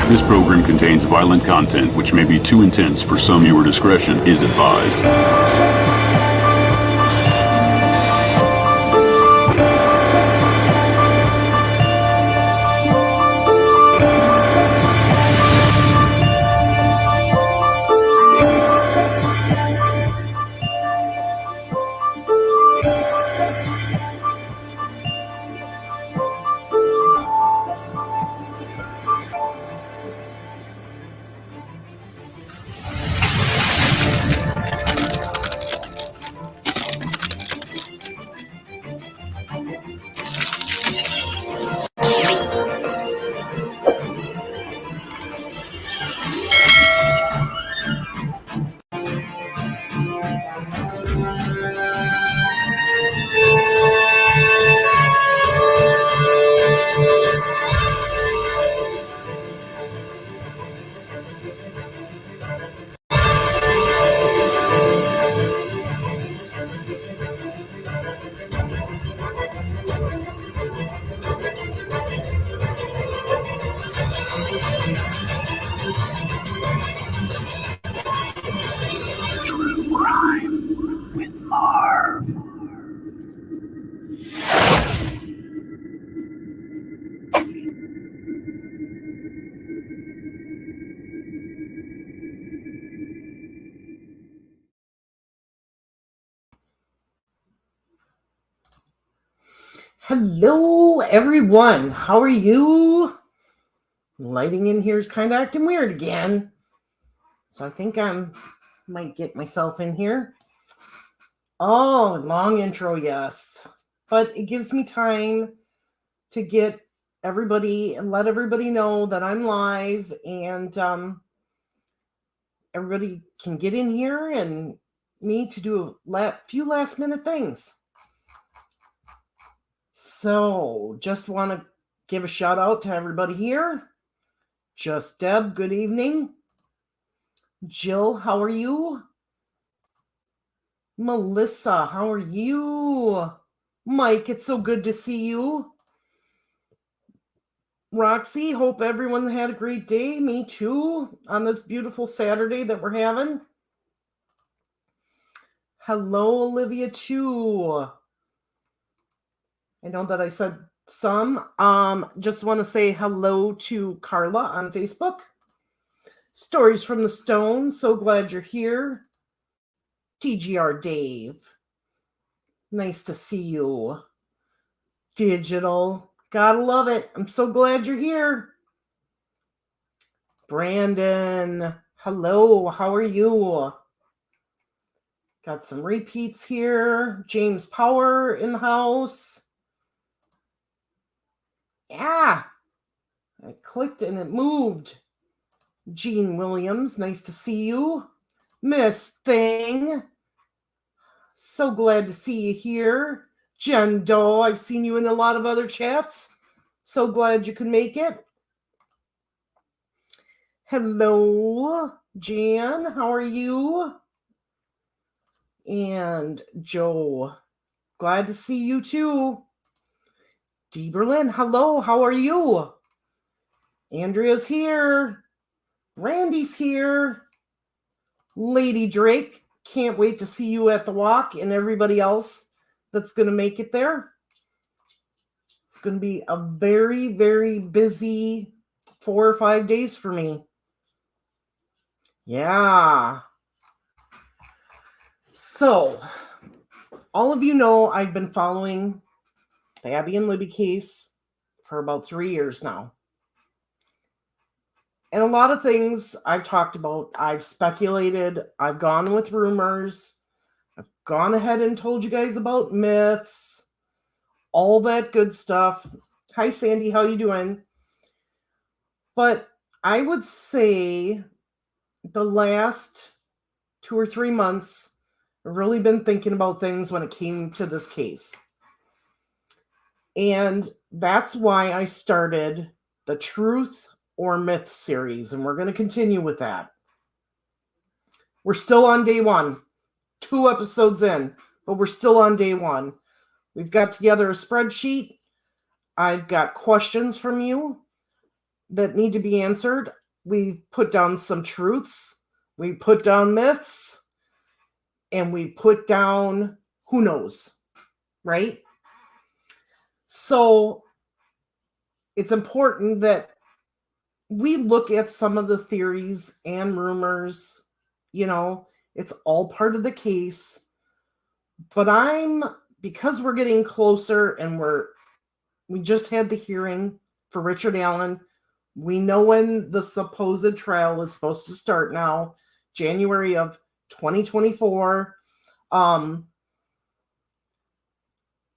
This program contains violent content which may be too intense for some. Viewer discretion is advised. True Crime with Marv. Hello, everyone. How are you? Lighting in here is kind of acting weird again. So I think I might get myself in here. Oh, long intro, yes. But it gives me time to get everybody and let everybody know that I'm live and everybody can get in here and me to do a few last minute things. So just want to give a shout out to everybody here. Just Deb, good evening. Jill, how are you? Melissa, how are you? Mike, it's so good to see you. Roxy, hope everyone had a great day. Me too, on this beautiful Saturday that we're having. Hello, Olivia, too. I know that I said some. Just want to say hello to Carla on Facebook. Stories from the Stone, so glad you're here. TGR Dave, nice to see you. Digital, gotta love it. I'm so glad you're here. Brandon, hello, how are you? Got some repeats here. James Power in the house. Yeah, I clicked and it moved. Gene Williams, nice to see you. Miss Thing, so glad to see you here. Jen Doe, I've seen you in a lot of other chats. So glad you could make it. Hello, Jan, how are you? And Joe, glad to see you too. Dee Berlin, hello, how are you? Andrea's here. Randy's here. Lady Drake, can't wait to see you at the walk and everybody else that's going to make it there. It's going to be a very, very busy 4 or 5 days for me. Yeah. So, all of you know I've been following the Abby and Libby case for about 3 years now. And a lot of things I've talked about, I've speculated, I've gone with rumors, I've gone ahead and told you guys about myths, all that good stuff. Hi, Sandy, how you doing? But I would say the last 2 or 3 months, I've really been thinking about things when it came to this case. And that's why I started the Truth or Myth series, and we're going to continue with that. We're still on day 1, 2 episodes in, but we're still on day 1. We've got together a spreadsheet. I've got questions from you that need to be answered. We've put down some truths. We put down myths. And we put down who knows, right? So it's important that we look at some of the theories and rumors. You know, it's all part of the case. But because we're getting closer and we just had the hearing for Richard Allen. We know when the supposed trial is supposed to start now, January of 2024.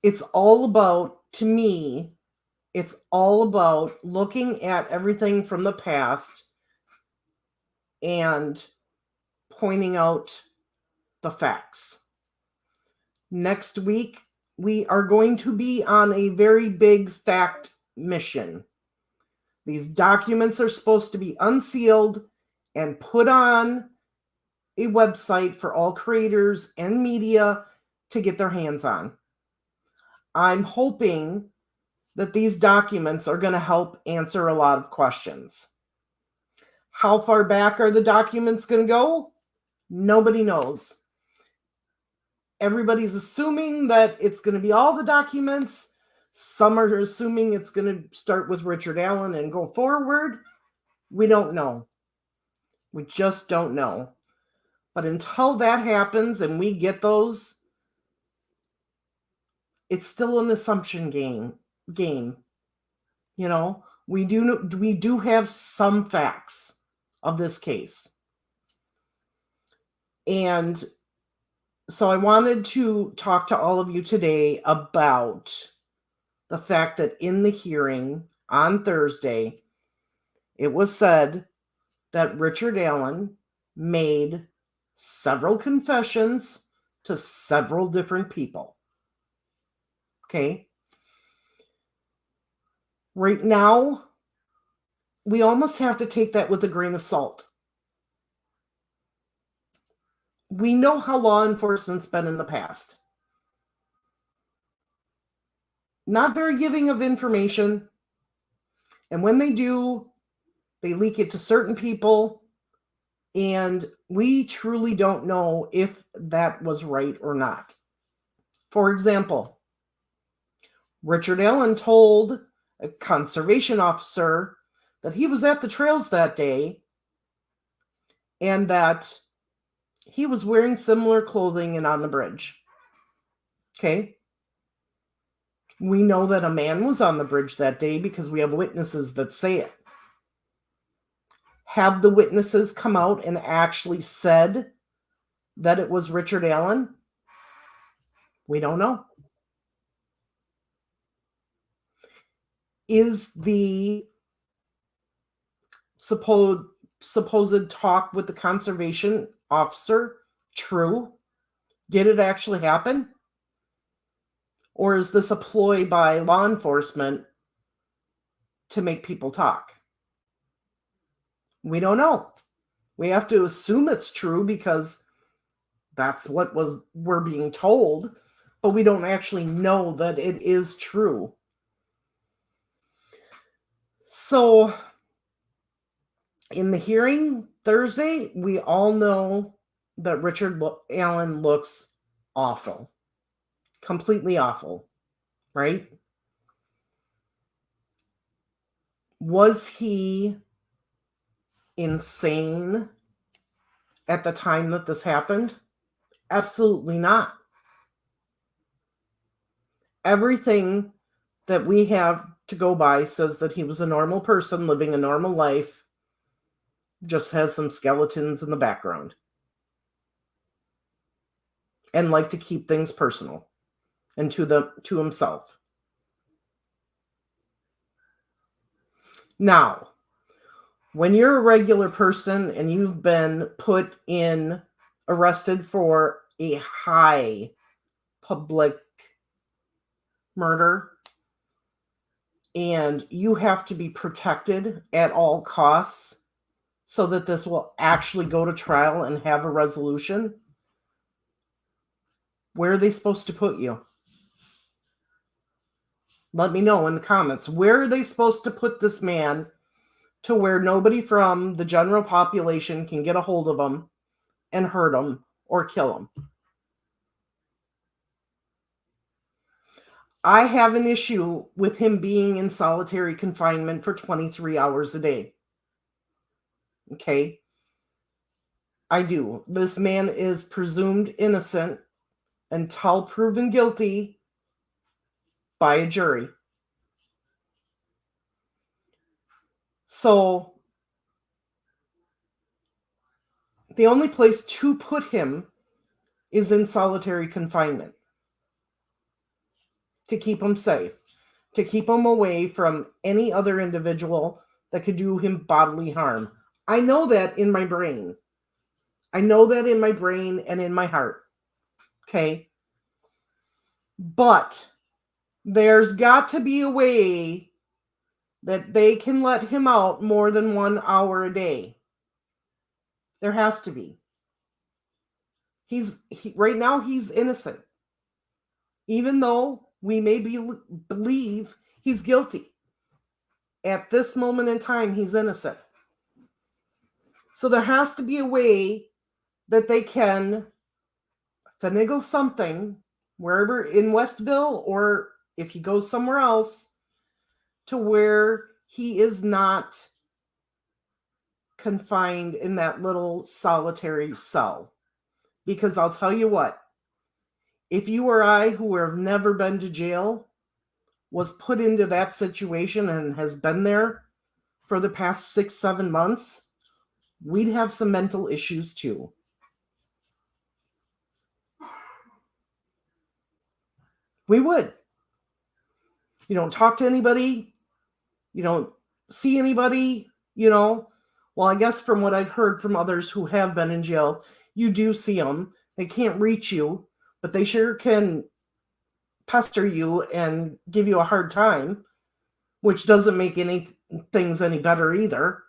It's all about, to me, it's all about looking at everything from the past and pointing out the facts. Next week, we are going to be on a very big fact mission. These documents are supposed to be unsealed and put on a website for all creators and media to get their hands on. I'm hoping that these documents are going to help answer a lot of questions. How far back are the documents going to go? Nobody knows. Everybody's assuming that it's going to be all the documents. Some are assuming it's going to start with Richard Allen and go forward. We don't know. We just don't know. But until that happens and we get those, it's still an assumption game. You know, we do have some facts of this case. And so I wanted to talk to all of you today about the fact that in the hearing on Thursday, it was said that Richard Allen made several confessions to several different people. Okay. Right now, we almost have to take that with a grain of salt. We know how law enforcement's been in the past. Not very giving of information. And when they do, they leak it to certain people. And we truly don't know if that was right or not. For example, Richard Allen told a conservation officer that he was at the trails that day and that he was wearing similar clothing and on the bridge. Okay? We know that a man was on the bridge that day because we have witnesses that say it. Have the witnesses come out and actually said that it was Richard Allen? We don't know. Is the supposed talk with the conservation officer true? Did it actually happen? Or is this a ploy by law enforcement to make people talk? We don't know. We have to assume it's true because that's what we're being told, but we don't actually know that it is true. So, in the hearing Thursday, we all know that Richard Allen looks awful. Completely awful, right? Was he insane at the time that this happened? Absolutely not. Everything that we have to go by says that he was a normal person living a normal life, just has some skeletons in the background, and like to keep things personal and to himself. Now, when you're a regular person and you've been arrested for a high public murder, and you have to be protected at all costs so that this will actually go to trial and have a resolution, where are they supposed to put you? Let me know in the comments. Where are they supposed to put this man to where nobody from the general population can get a hold of him and hurt him or kill him? I have an issue with him being in solitary confinement for 23 hours a day. Okay? I do. This man is presumed innocent until proven guilty by a jury. So, the only place to put him is in solitary confinement. To keep him safe. To keep him away from any other individual that could do him bodily harm. I know that in my brain. I know that in my brain and in my heart. Okay? But there's got to be a way that they can let him out more than 1 hour a day. There has to be. Right now he's innocent. Even though we may believe he's guilty. At this moment in time, he's innocent. So there has to be a way that they can finagle something wherever in Westville, or if he goes somewhere else, to where he is not confined in that little solitary cell. Because I'll tell you what, if you or I, who have never been to jail, was put into that situation and has been there for the past 6-7 months, we'd have some mental issues too. We would. You don't talk to anybody. You don't see anybody, Well, I guess from what I've heard from others who have been in jail, you do see them. They can't reach you, but they sure can pester you and give you a hard time, which doesn't make things any better either.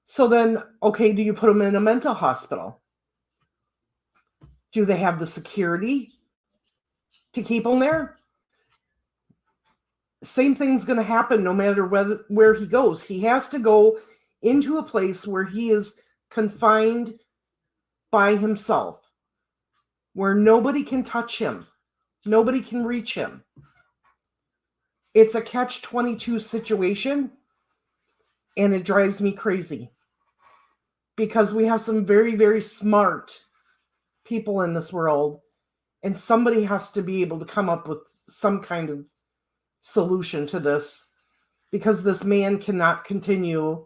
So then, okay, do you put them in a mental hospital? Do they have the security to keep them there? Same thing's going to happen no matter where he goes. He has to go into a place where he is confined by himself, where nobody can touch him, nobody can reach him. It's a catch-22 situation, and it drives me crazy. because we have some very, very smart people in this world, and somebody has to be able to come up with some kind of solution to this, because this man cannot continue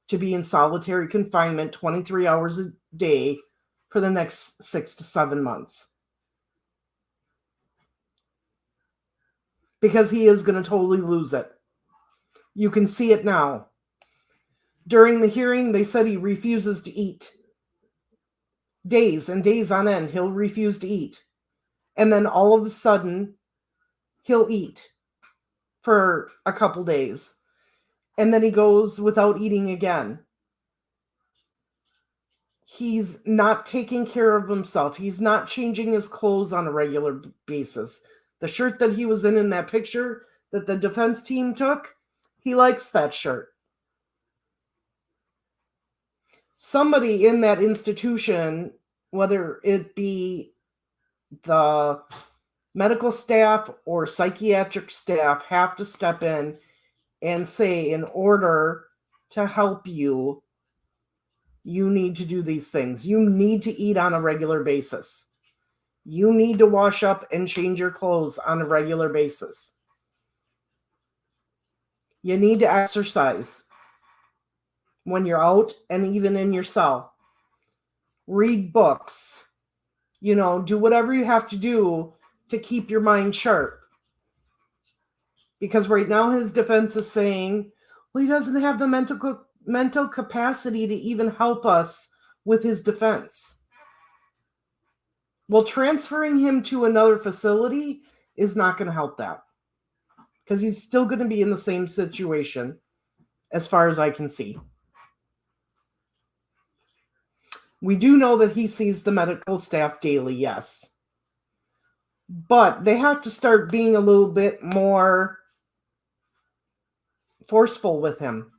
to be in solitary confinement 23 hours a day for the next 6 to 7 months. Because he is going to totally lose it. You can see it now. During the hearing, they said he refuses to eat. Days and days on end, he'll refuse to eat. And then all of a sudden, he'll eat for a couple days. And then he goes without eating again. He's not taking care of himself. He's not changing his clothes on a regular basis. The shirt that he was in that picture that the defense team took, he likes that shirt. Somebody in that institution, whether it be the medical staff or psychiatric staff, have to step in and say, in order to help you, you need to do these things. You need to eat on a regular basis. You need to wash up and change your clothes on a regular basis. You need to exercise when you're out and even in your cell. Read books. Do whatever you have to do to keep your mind sharp. Because right now his defense is saying, well, he doesn't have the mental capacity to even help us with his defense. Well, transferring him to another facility is not going to help that. Because he's still going to be in the same situation, as far as I can see. We do know that he sees the medical staff daily, yes. But they have to start being a little bit more forceful with him.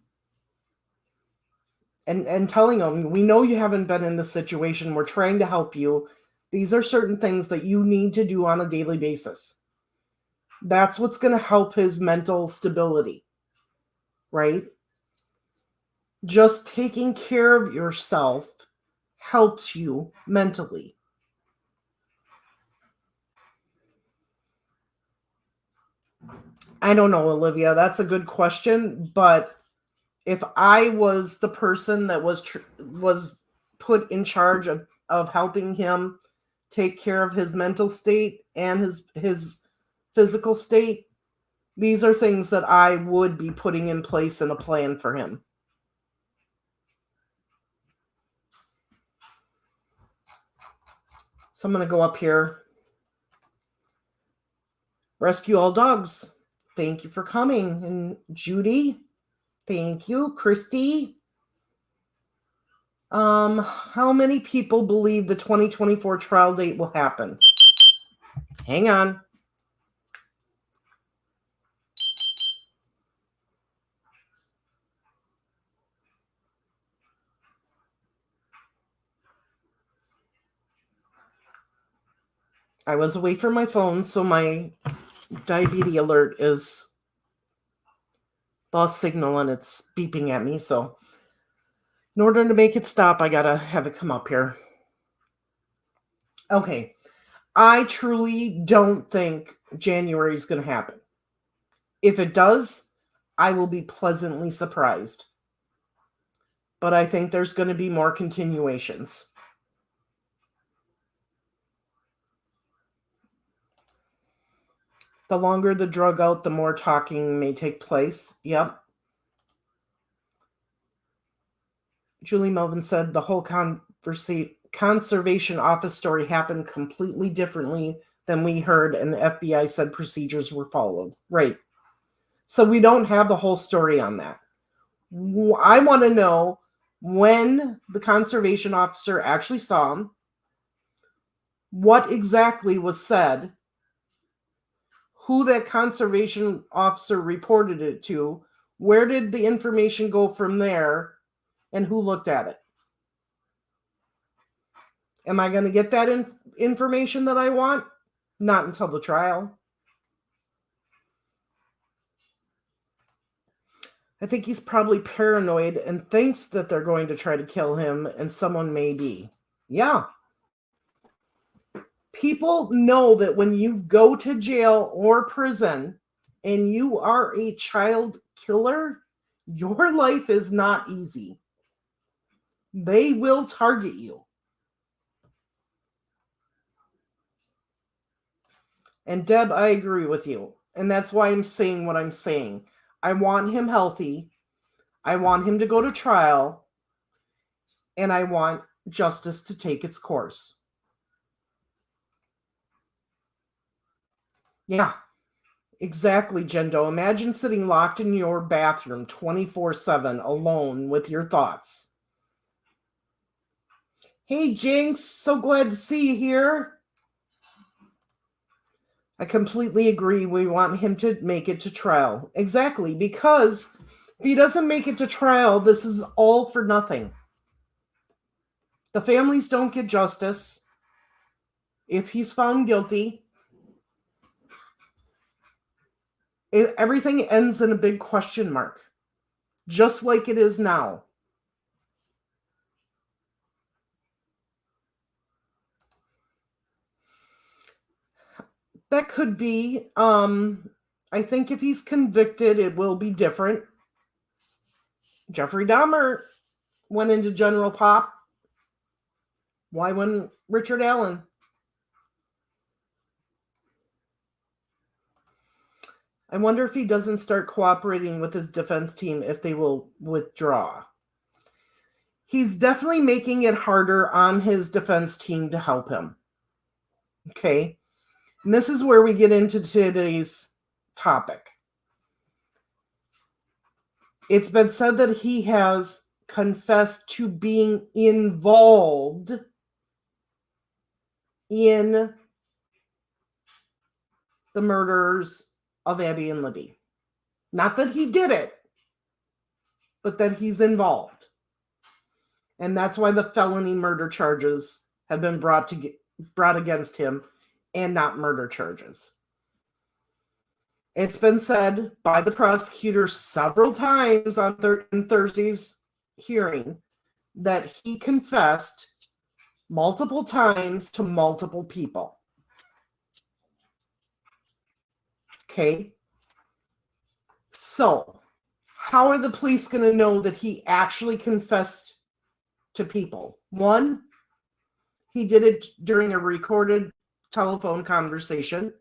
And telling him, we know you haven't been in this situation. We're trying to help you. These are certain things that you need to do on a daily basis. That's what's going to help his mental stability, right? Just taking care of yourself helps you mentally. I don't know, Olivia. That's a good question. But if I was the person that was put in charge of helping him take care of his mental state and his physical state, these are things that I would be putting in place in a plan for him. So I'm going to go up here. Rescue all dogs. Thank you for coming. And Judy, thank you. Christy. How many people believe the 2024 trial date will happen? Hang on. I was away from my phone, so my diabetes alert is lost signal and it's beeping at me. So in order to make it stop, I gotta have it come up here. Okay. I truly don't think January is going to happen. If it does, I will be pleasantly surprised. But I think there's going to be more continuations. The longer the drug out, the more talking may take place. Yep. Julie Melvin said the whole conservation office story happened completely differently than we heard, and the FBI said procedures were followed. Right. So we don't have the whole story on that. I want to know when the conservation officer actually saw him, what exactly was said, who that conservation officer reported it to, where did the information go from there, and who looked at it. Am I going to get that information that I want? Not until the trial. I think he's probably paranoid and thinks that they're going to try to kill him, and someone may be. Yeah. People know that when you go to jail or prison and you are a child killer, your life is not easy. They will target you. And Deb, I agree with you. And that's why I'm saying what I'm saying. I want him healthy. I want him to go to trial. And I want justice to take its course. Yeah, exactly, Jendo. Imagine sitting locked in your bathroom 24/7 alone with your thoughts. Hey, Jinx, so glad to see you here. I completely agree. We want him to make it to trial. Exactly, because if he doesn't make it to trial, this is all for nothing. The families don't get justice if he's found guilty. Everything ends in a big question mark, just like it is now. That could be. I think if he's convicted, it will be different. Jeffrey Dahmer went into general pop. Why wouldn't Richard Allen? I wonder if he doesn't start cooperating with his defense team if they will withdraw. He's definitely making it harder on his defense team to help him. Okay? And this is where we get into today's topic. It's been said that he has confessed to being involved in the murders of Abby and Libby. Not that he did it, but that he's involved. And that's why the felony murder charges have been brought against him and not murder charges. It's been said by the prosecutor several times on Thursday's hearing that he confessed multiple times to multiple people. Okay. So, how are the police going to know that he actually confessed to people? One, he did it during a recorded telephone conversation.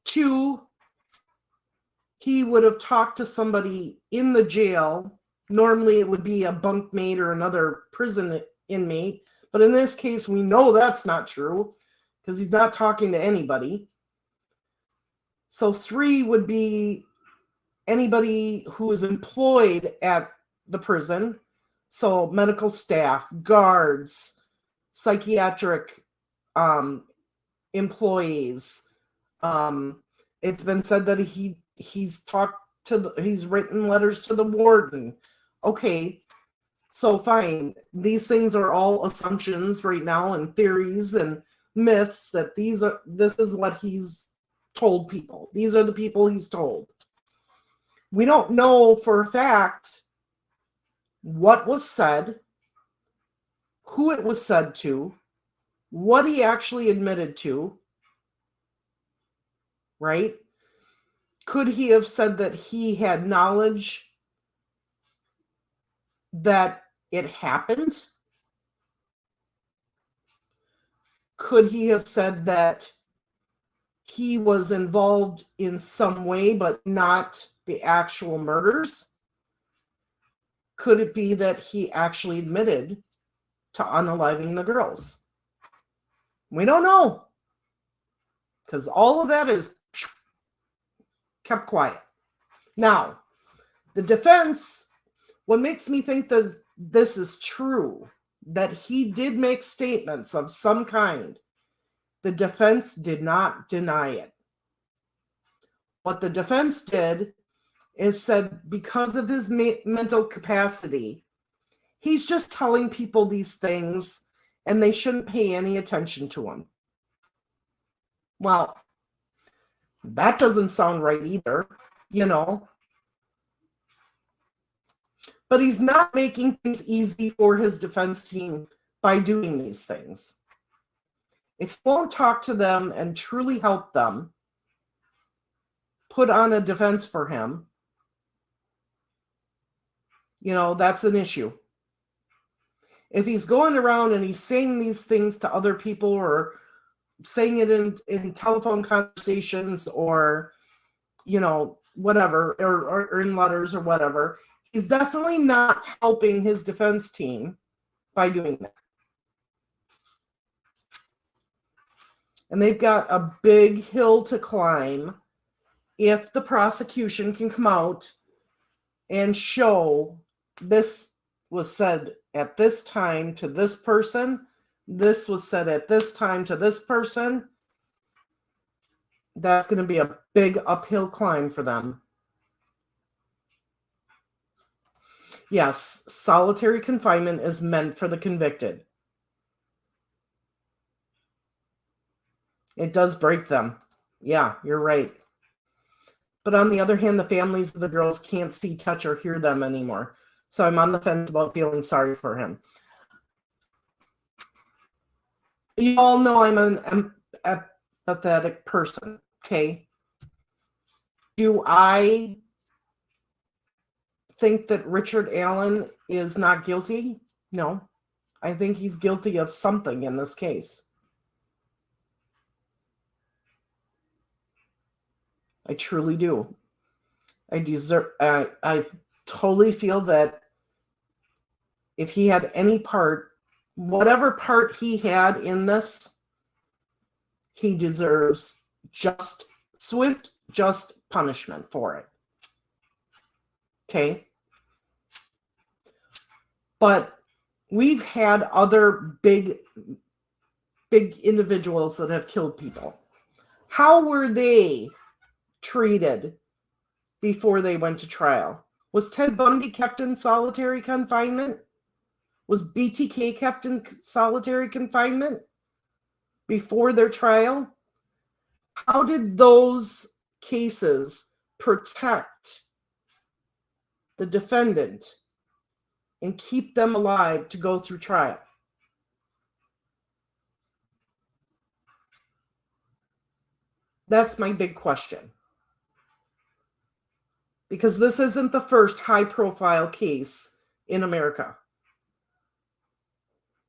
Two, he would have talked to somebody in the jail. Normally it would be a bunkmate or another prison inmate. But in this case, we know that's not true because he's not talking to anybody. So three would be anybody who is employed at the prison. So medical staff, guards, psychiatric employees. It's been said that he's written letters to the warden. Okay, so fine. These things are all assumptions right now and theories and myths that this is what he's told people. These are the people he's told. We don't know for a fact what was said, who it was said to, what he actually admitted to, right? Could he have said that he had knowledge that it happened? Could he have said that he was involved in some way, but not the actual murders? Could it be that he actually admitted to unaliving the girls? We don't know. Because all of that is kept quiet. Now, the defense, what makes me think that this is true, that he did make statements of some kind, the defense did not deny it. What the defense did is said because of his mental capacity, he's just telling people these things and they shouldn't pay any attention to him. Well, that doesn't sound right either, you know. But he's not making things easy for his defense team by doing these things. If he won't talk to them and truly help them, put on a defense for him, that's an issue. If he's going around and he's saying these things to other people or saying it in telephone conversations or, whatever, or in letters or whatever, he's definitely not helping his defense team by doing that. And they've got a big hill to climb if the prosecution can come out and show this was said at this time to this person, this was said at this time to this person. That's going to be a big uphill climb for them. Yes, solitary confinement is meant for the convicted. It does break them. Yeah, you're right. But on the other hand, the families of the girls can't see, touch, or hear them anymore. So I'm on the fence about feeling sorry for him. You all know I'm an empathetic person, okay? Do I think that Richard Allen is not guilty? No. I think he's guilty of something in this case. I truly do. I totally feel that if he had any part, whatever part he had in this, he deserves swift, just punishment for it. Okay? But we've had other big individuals that have killed people. How were they treated before they went to trial? Was Ted Bundy kept in solitary confinement? Was BTK kept in solitary confinement before their trial? How did those cases protect the defendant and keep them alive to go through trial? That's my big question. Because this isn't the first high-profile case in America.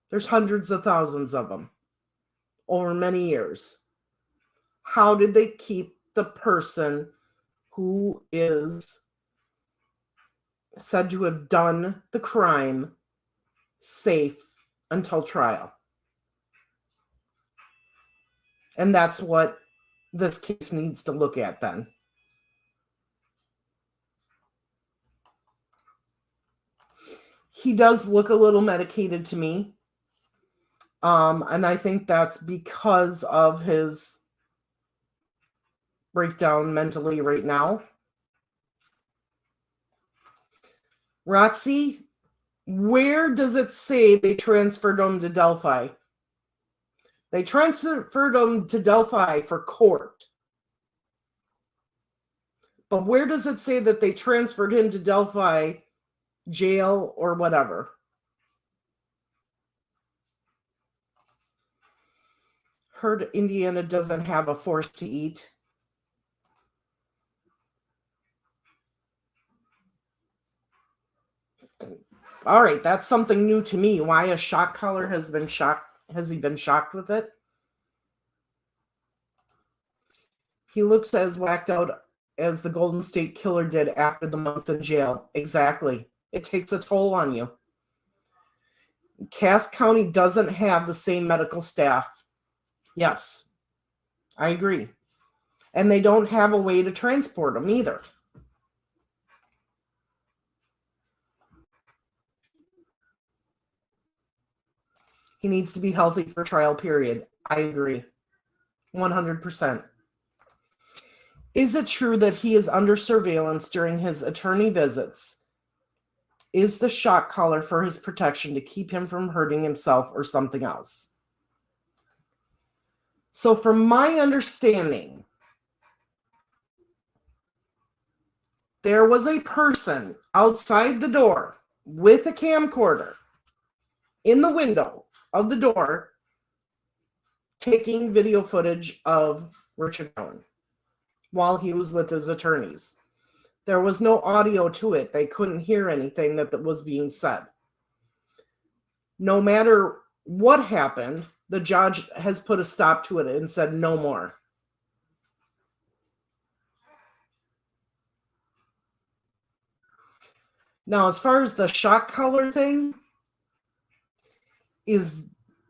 There's hundreds of thousands of them over many years. How did they keep the person who is said to have done the crime safe until trial? And that's what this case needs to look at then. He does look a little medicated to me. And I think that's because of his breakdown mentally right now. Roxy, where does it say they transferred him to Delphi? They transferred him to Delphi for court. But where does it say that they transferred him to Delphi jail or whatever? Heard Indiana doesn't have a force to eat. All right, that's something new to me. Why a shock collar has been shocked? Has he been shocked with it? He looks as whacked out as the Golden State Killer did after the months in jail. Exactly. It takes a toll on you. Cass County doesn't have the same medical staff. Yes, I agree. And they don't have a way to transport them either. He needs to be healthy for trial, period. I agree. 100%. Is it true that he is under surveillance during his attorney visits? Is the shock collar for his protection to keep him from hurting himself or something else? So from my understanding, there was a person outside the door with a camcorder in the window of the door, taking video footage of Richard Allen while he was with his attorneys. There was no audio to it. They couldn't hear anything that was being said. No matter what happened, the judge has put a stop to it and said no more. Now, as far as the shock collar thing,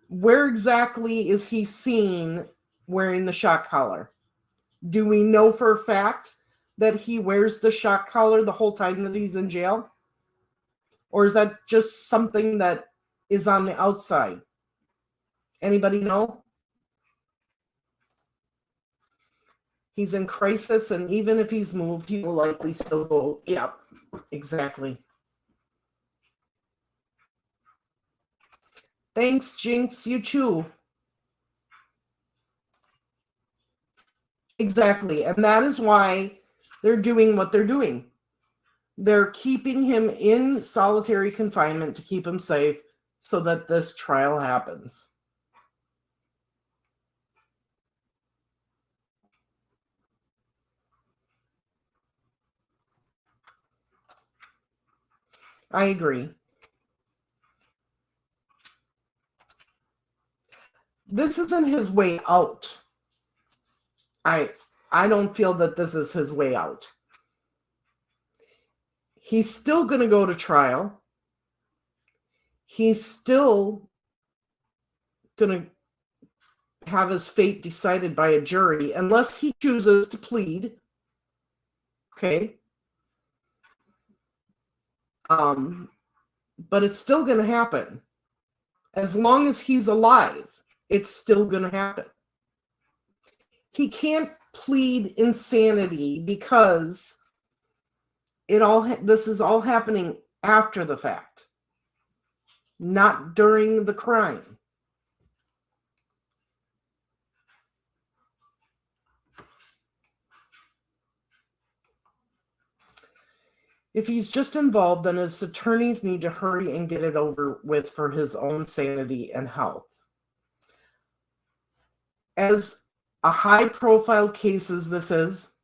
where exactly is he seen wearing the shock collar? Do we know for a fact that he wears the shock collar the whole time that he's in jail? Or is that just something that is on the outside? Anybody know? He's in crisis, and even if he's moved, he will likely still go, yeah, exactly. Thanks, Jinx. You too. Exactly. And that is why they're doing what they're doing. They're keeping him in solitary confinement to keep him safe so that this trial happens. I agree. This isn't his way out. I don't feel that this is his way out. He's still going to go to trial. He's still going to have his fate decided by a jury unless he chooses to plead. Okay. But it's still going to happen. As long as he's alive, it's still going to happen. He can't plead insanity because this is all happening after the fact, not during the crime. If he's just involved, then his attorneys need to hurry and get it over with for his own sanity and health. As a high-profile case as this is,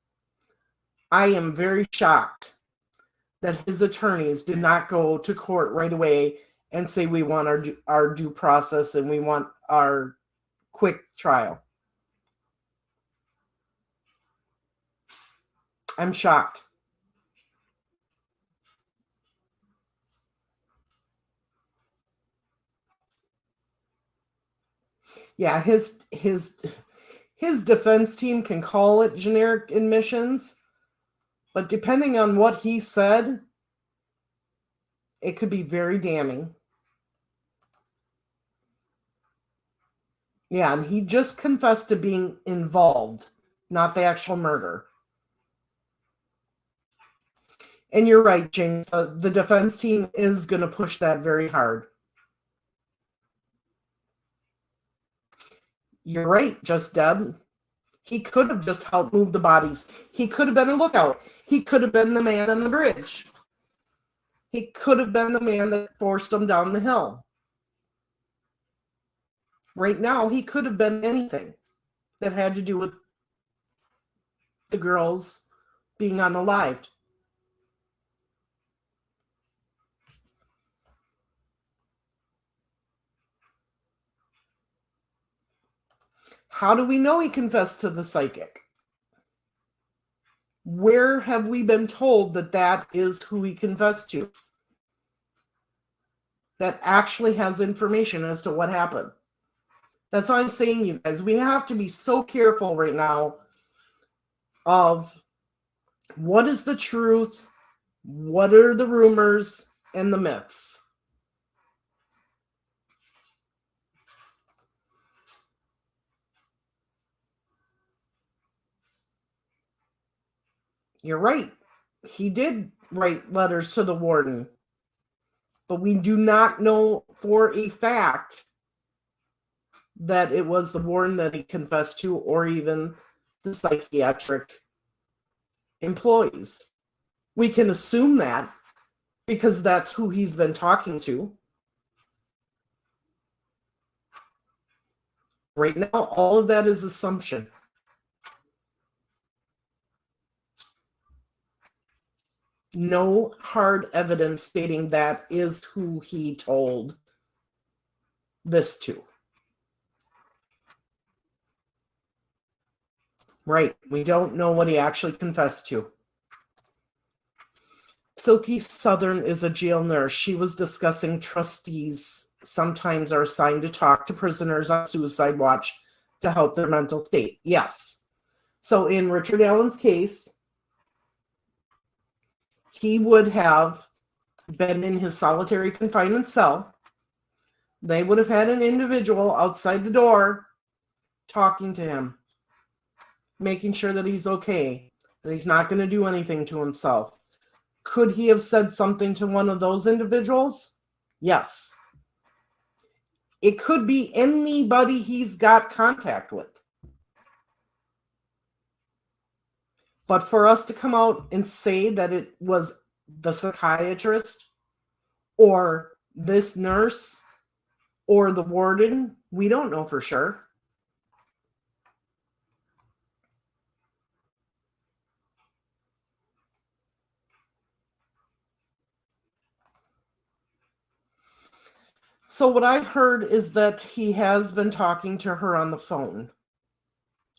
I am very shocked that his attorneys did not go to court right away and say, we want our due process and we want our quick trial. I'm shocked. Yeah, his defense team can call it generic admissions, but depending on what he said, it could be very damning. Yeah, and he just confessed to being involved, not the actual murder. And you're right, James. The defense team is going to push that very hard. You're right, Just Deb. He could have just helped move the bodies. He could have been a lookout. He could have been the man on the bridge. He could have been the man that forced them down the hill. Right now, he could have been anything that had to do with the girls being unalived. How do we know he confessed to the psychic? Where have we been told that that is who he confessed to? That actually has information as to what happened. That's why I'm saying, you guys, we have to be so careful right now of what is the truth, what are the rumors, and the myths. You're right. He did write letters to the warden, but we do not know for a fact that it was the warden that he confessed to or even the psychiatric employees. We can assume that, because that's who he's been talking to. Right now, all of that is assumption. No hard evidence stating that is who he told this to. Right. We don't know what he actually confessed to. Silky Southern is a jail nurse. She was discussing trustees sometimes are assigned to talk to prisoners on suicide watch to help their mental state. Yes. So in Richard Allen's case, he would have been in his solitary confinement cell. They would have had an individual outside the door talking to him, making sure that he's okay, that he's not going to do anything to himself. Could he have said something to one of those individuals? Yes. It could be anybody he's got contact with. But for us to come out and say that it was the psychiatrist or this nurse or the warden, we don't know for sure. So what I've heard is that he has been talking to her on the phone.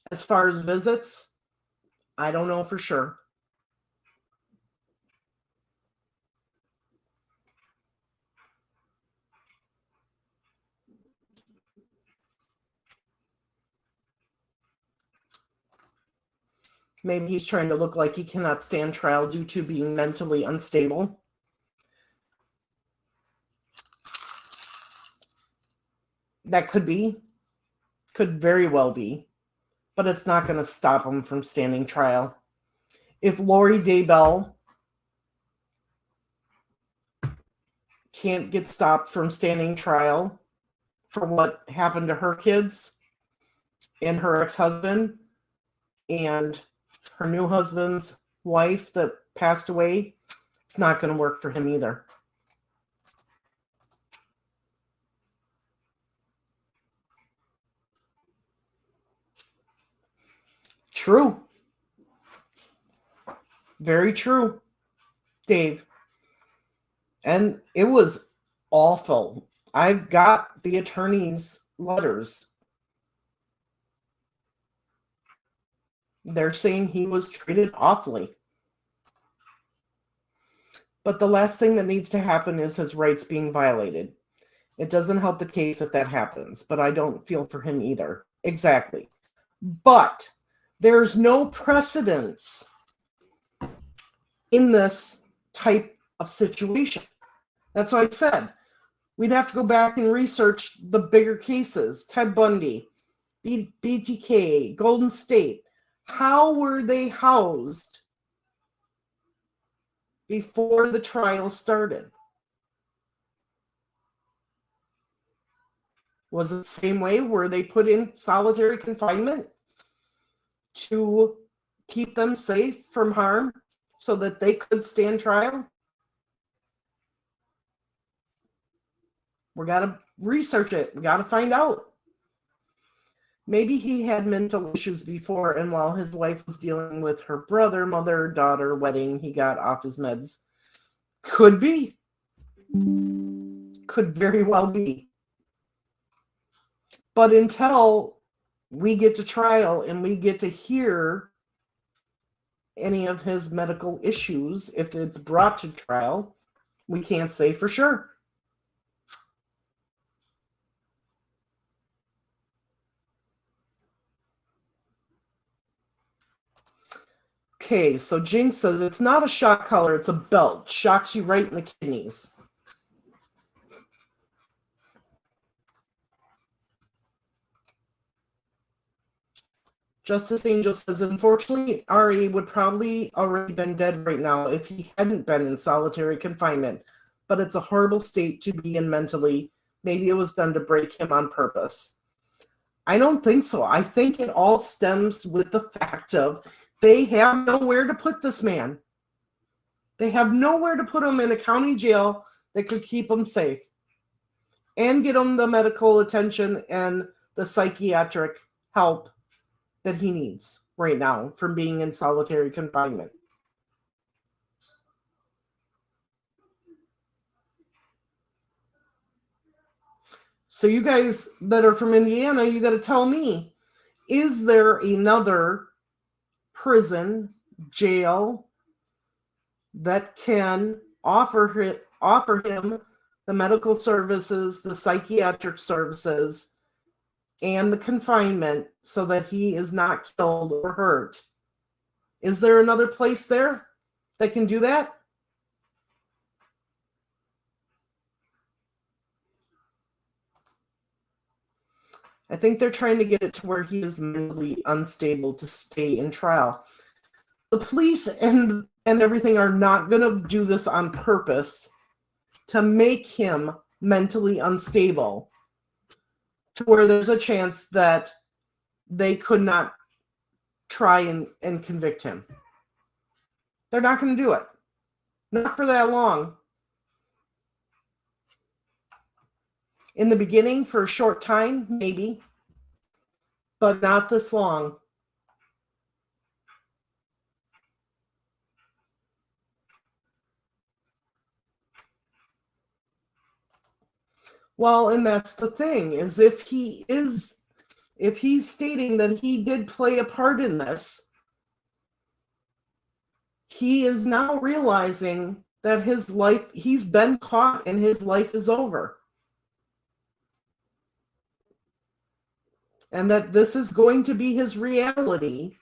As far as visits, I don't know for sure. Maybe he's trying to look like he cannot stand trial due to being mentally unstable. That could be. Could very well be. But it's not going to stop him from standing trial. If Lori Daybell can't get stopped from standing trial for what happened to her kids and her ex-husband and her new husband's wife that passed away, it's not going to work for him either. True. Very true, Dave. And it was awful. I've got the attorney's letters. They're saying he was treated awfully. But the last thing that needs to happen is his rights being violated. It doesn't help the case if that happens, but I don't feel for him either. Exactly. But there's no precedence in this type of situation. That's why I said we'd have to go back and research the bigger cases. Ted Bundy, BTK, Golden State. How were they housed before the trial started? Was it the same way? Were they put in solitary confinement to keep them safe from harm so that they could stand trial? We got to research it. We got to find out. Maybe he had mental issues before, and while his wife was dealing with her brother, mother, daughter wedding, he got off his meds. Could be. Could very well be. But until we get to trial and we get to hear any of his medical issues, if it's brought to trial, we can't say for sure. Okay, so Jinx says it's not a shock collar, it's a belt. Shocks you right in the kidneys. Justice Angel says, unfortunately, Ari would probably already been dead right now if he hadn't been in solitary confinement. But it's a horrible state to be in mentally. Maybe it was done to break him on purpose. I don't think so. I think it all stems with the fact of they have nowhere to put this man. They have nowhere to put him in a county jail that could keep him safe and get him the medical attention and the psychiatric help that he needs right now from being in solitary confinement. So you guys that are from Indiana, you got to tell me, is there another prison, jail that can offer him the medical services, the psychiatric services, and the confinement so that he is not killed or hurt? Is there another place there that can do that? I think they're trying to get it to where he is mentally unstable to stay in trial. The police and everything are not going to do this on purpose to make him mentally unstable to where there's a chance that they could not try and convict him. They're not going to do it. Not for that long. In the beginning, for a short time, maybe, but not this long. Well, and that's the thing, is if he's stating that he did play a part in this, he is now realizing that his life, he's been caught and his life is over. And that this is going to be his reality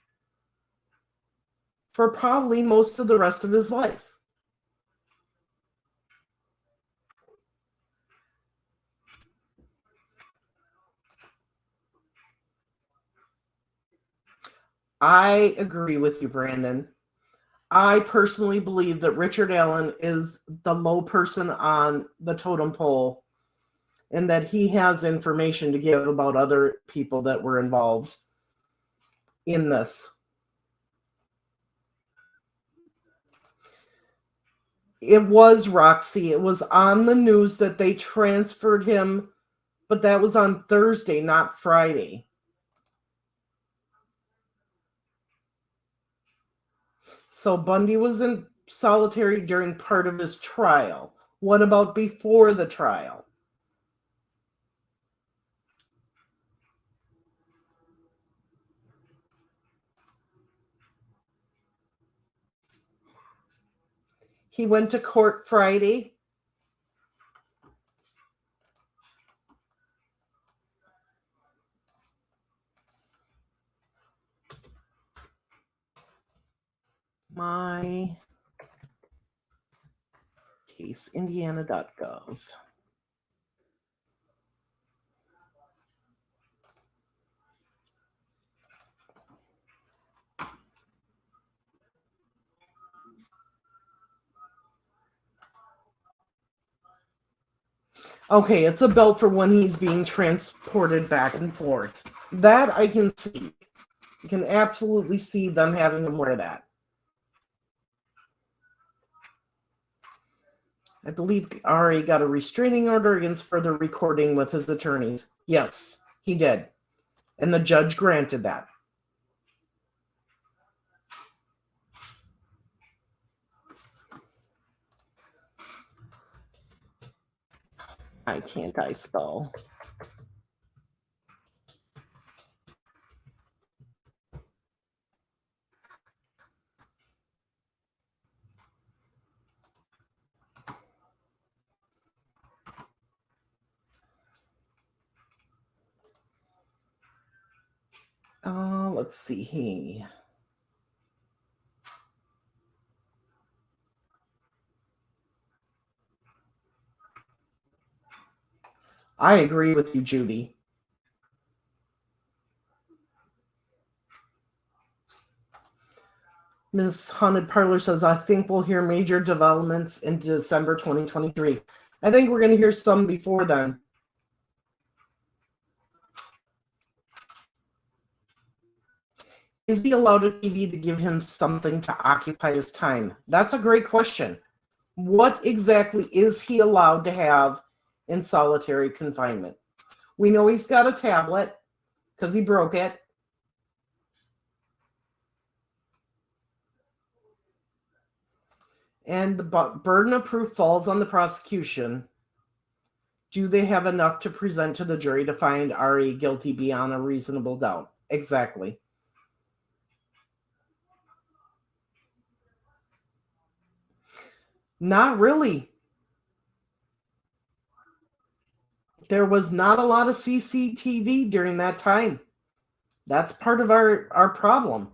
for probably most of the rest of his life. I agree with you, Brandon. I personally believe that Richard Allen is the low person on the totem pole and that he has information to give about other people that were involved in this. It was Roxy. It was on the news that they transferred him, but that was on Thursday, not Friday. So Bundy was in solitary during part of his trial. What about before the trial? He went to court Friday. My case, indiana.gov. Okay, it's a belt for when he's being transported back and forth. That I can see. You can absolutely see them having him wear that. I believe Ari got a restraining order against further recording with his attorneys. Yes, he did. And the judge granted that. Why can't I spell? Let's see. I agree with you, Judy. Ms. Haunted Parlor says, I think we'll hear major developments in December 2023. I think we're going to hear some before then. Is he allowed a TV to give him something to occupy his time? That's a great question. What exactly is he allowed to have in solitary confinement? We know he's got a tablet because he broke it. And the burden of proof falls on the prosecution. Do they have enough to present to the jury to find Ari guilty beyond a reasonable doubt? Exactly. Not really. There was not a lot of CCTV during that time. That's part of our problem.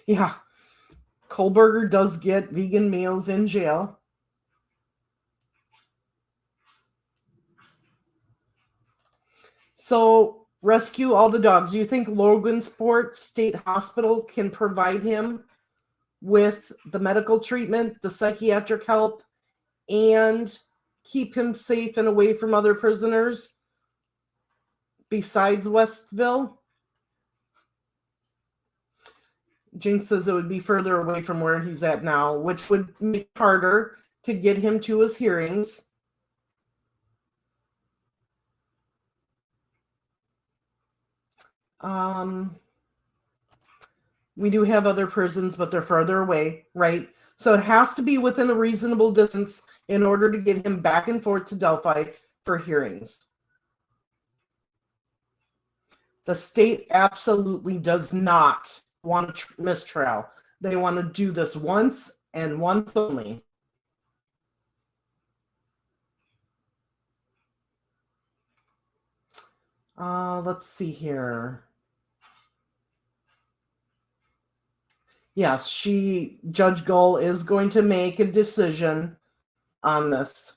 Yeah. Kohlberger does get vegan meals in jail. So, rescue all the dogs. Do you think Logansport State Hospital can provide him with the medical treatment, the psychiatric help, and keep him safe and away from other prisoners besides Westville? Jinx says it would be further away from where he's at now, which would make it harder to get him to his hearings. We do have other prisons, but they're further away, right? So it has to be within a reasonable distance in order to get him back and forth to Delphi for hearings. The state absolutely does not want a mistrial. They want to do this once and once only. Let's see here. Yes, Judge Gull is going to make a decision on this.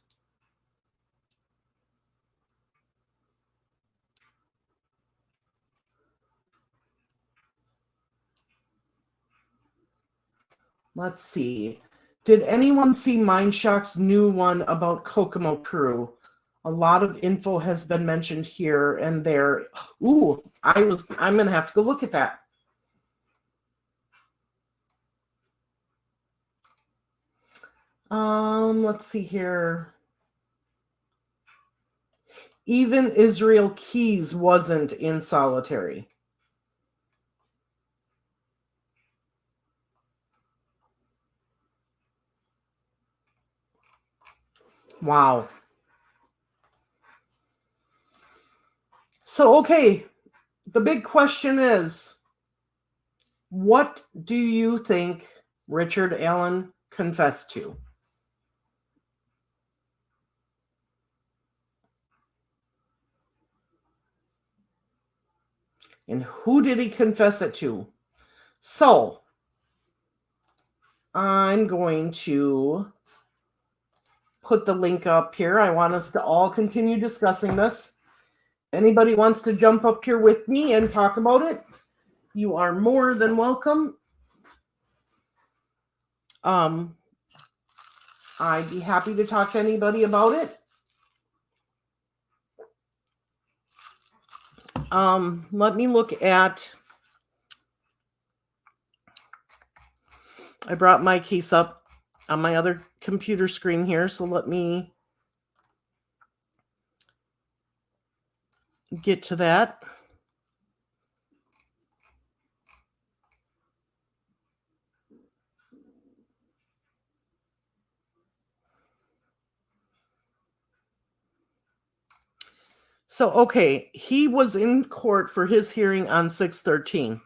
Let's see. Did anyone see Mindshock's new one about Kokomo Crew? A lot of info has been mentioned here and there. Ooh, I'm gonna have to go look at that. Let's see here. Even Israel Keys wasn't in solitary. Wow. So, okay, the big question is, what do you think Richard Allen confessed to? And who did he confess it to? So, I'm going to put the link up here. I want us to all continue discussing this. Anybody wants to jump up here with me and talk about it, you are more than welcome. I'd be happy to talk to anybody about it. Let me look at... I brought my case up on my other computer screen here, so let me get to that. So, okay, he was in court for his hearing on 6/13.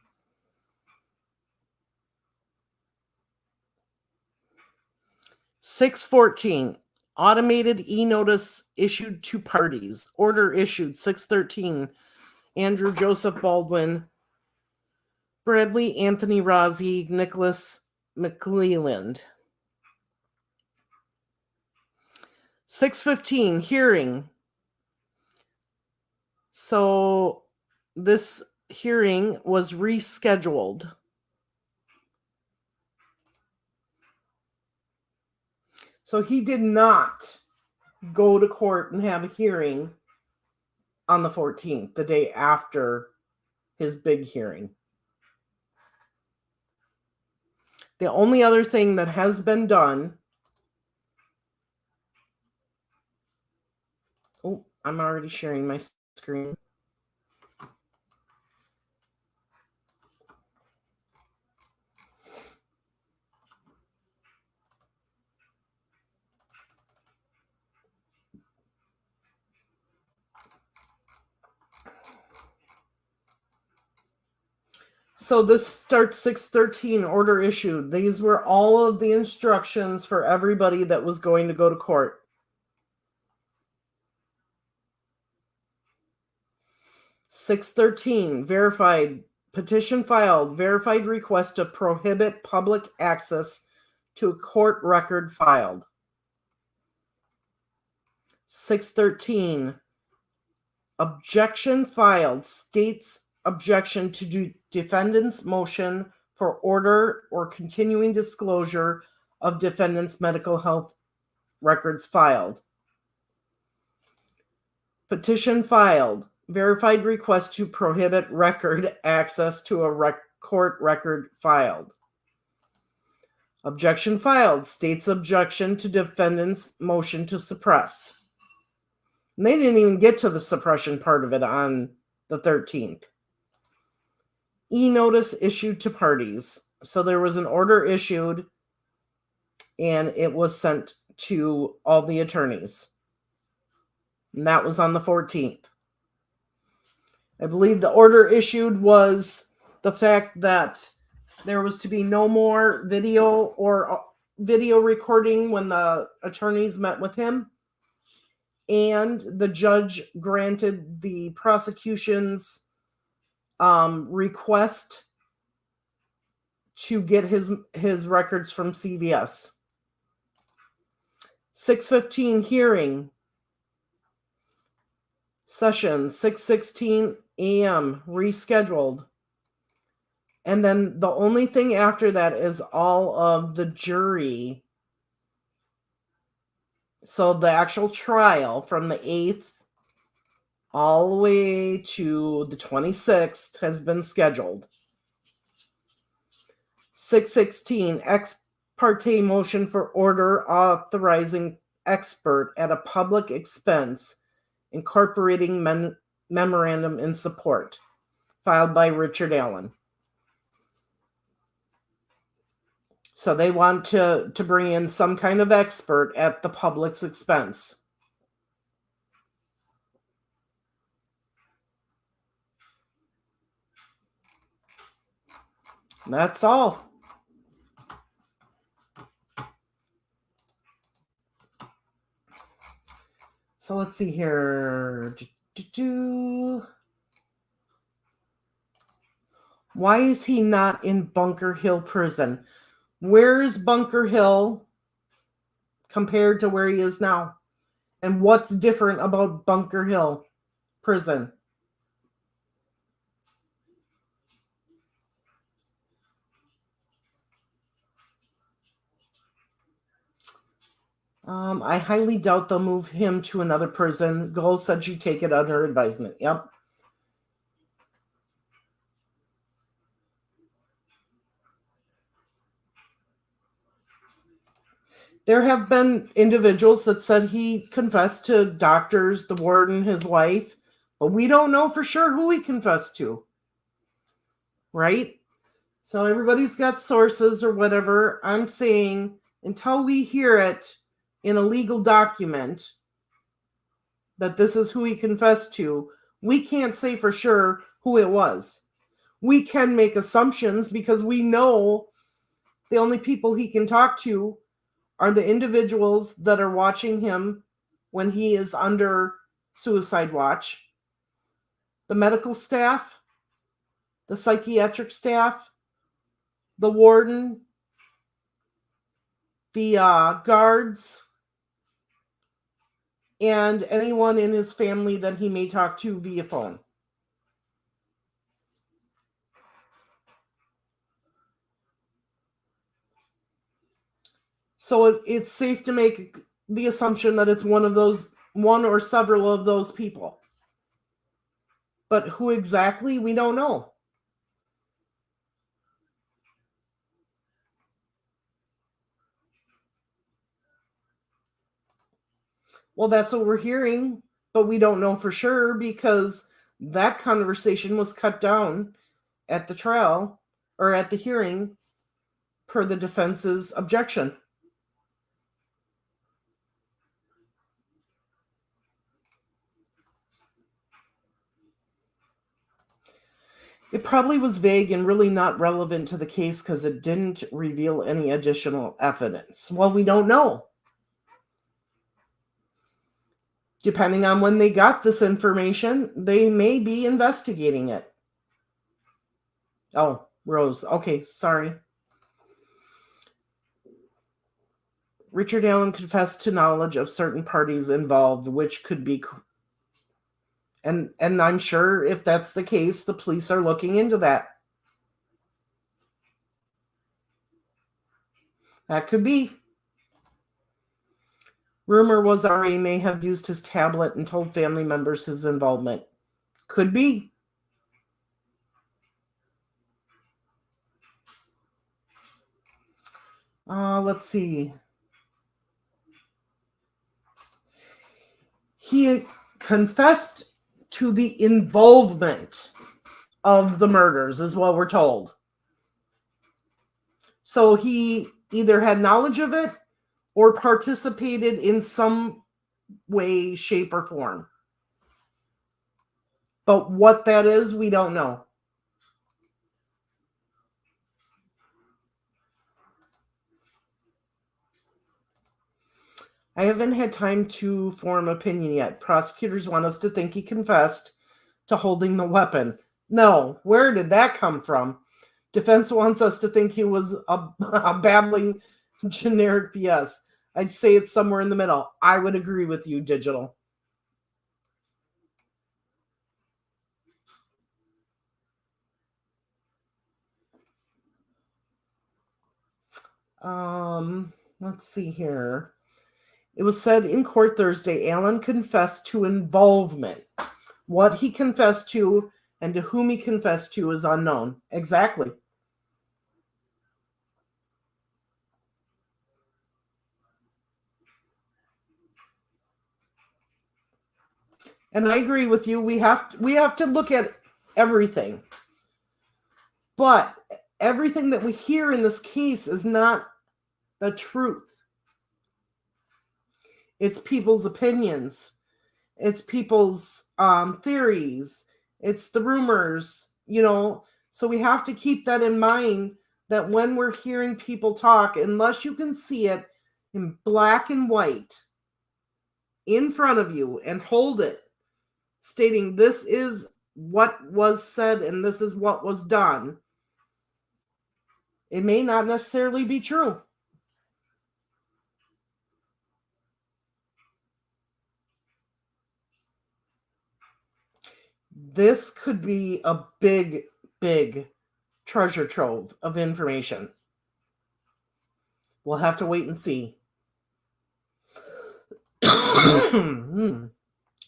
(6/14) automated e-notice issued to parties. Order issued 6/13. Andrew Joseph Baldwin, Bradley Anthony Rossi, Nicholas McClelland. 6/15 hearing. So this hearing was rescheduled. So he did not go to court and have a hearing on the 14th, the day after his big hearing. The only other thing that has been done... Oh, I'm already sharing my screen. So this starts 6/13, order issued. These were all of the instructions for everybody that was going to go to court. 6/13, verified, petition filed, verified request to prohibit public access to a court record filed. 6/13, objection filed, states objection to defendant's motion for order or continuing disclosure of defendant's medical health records filed. Petition filed, verified request to prohibit record access to a court record filed. Objection filed, states objection to defendant's motion to suppress. And they didn't even get to the suppression part of it on the 13th. E-notice issued to parties. So there was an order issued, and it was sent to all the attorneys. And that was on the 14th. I believe the order issued was the fact that there was to be no more video or video recording when the attorneys met with him. And the judge granted the prosecution's request to get his records from CVS. 6/15 hearing. Session 6:16 a.m. rescheduled. And then the only thing after that is all of the jury. So the actual trial from the 8th all the way to the 26th has been scheduled. 6/16 ex parte motion for order authorizing expert at a public expense incorporating memorandum in support, filed by Richard Allen. So they want to bring in some kind of expert at the public's expense. That's all. So let's see here. Why is he not in Bunker Hill prison? Where is Bunker Hill compared to where he is now? And what's different about Bunker Hill prison? I highly doubt they'll move him to another prison. Goal said you take it under advisement. Yep. There have been individuals that said he confessed to doctors, the warden, his wife, but we don't know for sure who he confessed to. Right? So everybody's got sources or whatever. I'm saying until we hear it in a legal document that this is who he confessed to, we can't say for sure who it was. We can make assumptions because we know the only people he can talk to are the individuals that are watching him when he is under suicide watch, the medical staff, the psychiatric staff, the warden, the guards, and anyone in his family that he may talk to via phone. So it's safe to make the assumption that it's one or several of those people. But who exactly, we don't know. Well, that's what we're hearing, but we don't know for sure because that conversation was cut down at the trial or at the hearing per the defense's objection. It probably was vague and really not relevant to the case because it didn't reveal any additional evidence. Well, we don't know. Depending on when they got this information, they may be investigating it. Oh, Rose. Okay, sorry. Richard Allen confessed to knowledge of certain parties involved, which could be... And I'm sure if that's the case, the police are looking into that. That could be. Rumor was RA may have used his tablet and told family members his involvement. Could be. Let's see. He confessed to the involvement of the murders, is what we're told. So he either had knowledge of it or participated in some way, shape, or form. But what that is, we don't know. I haven't had time to form opinion yet. Prosecutors want us to think he confessed to holding the weapon. No, where did that come from? Defense wants us to think he was a babbling generic BS. I'd say it's somewhere in the middle. I would agree with you, Digital. Let's see here. It was said in court Thursday, Allen confessed to involvement. What he confessed to and to whom he confessed to is unknown. Exactly. And I agree with you. We have to look at everything. But everything that we hear in this case is not the truth. It's people's opinions. It's people's theories. It's the rumors, So we have to keep that in mind that when we're hearing people talk, unless you can see it in black and white in front of you and hold it, stating this is what was said and this is what was done, it may not necessarily be true. This could be a big, big treasure trove of information. We'll have to wait and see.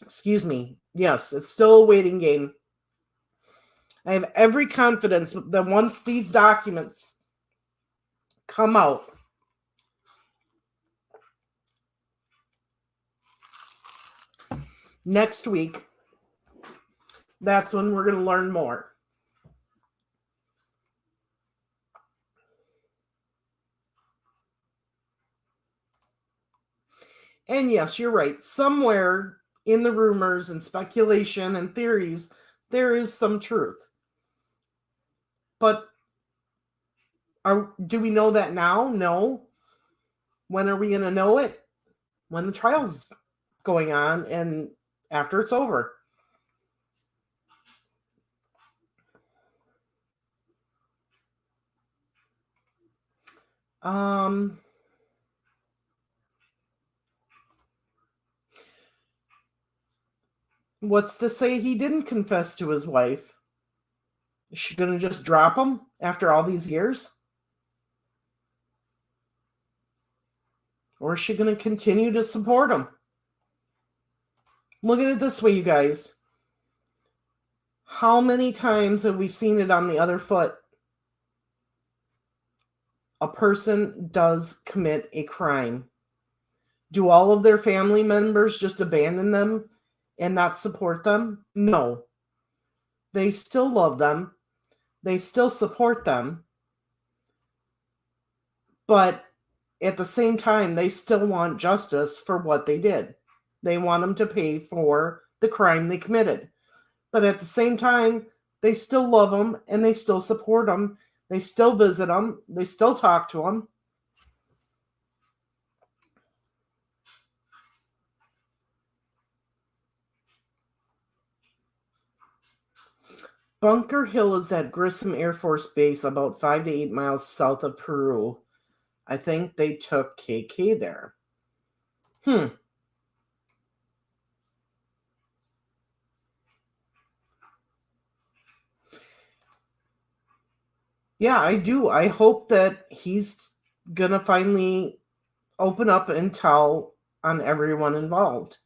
Excuse me. Yes, it's still a waiting game. I have every confidence that once these documents come out, next week, that's when we're going to learn more. And yes, you're right. Somewhere in the rumors and speculation and theories, there is some truth. But do we know that now? No. When are we going to know it? When the trial's going on and after it's over. What's to say he didn't confess to his wife? Is she going to just drop him after all these years? Or is she going to continue to support him? Look at it this way, you guys. How many times have we seen it on the other foot? A person does commit a crime. Do all of their family members just abandon them and not support them? No. They still love them. They still support them. But at the same time, they still want justice for what they did. They want them to pay for the crime they committed. But at the same time, they still love them and they still support them. They still visit them. They still talk to them. Bunker Hill is at Grissom Air Force Base about 5 to 8 miles south of Peru. I think they took KK there. Yeah, I do. I hope that he's going to finally open up and tell on everyone involved.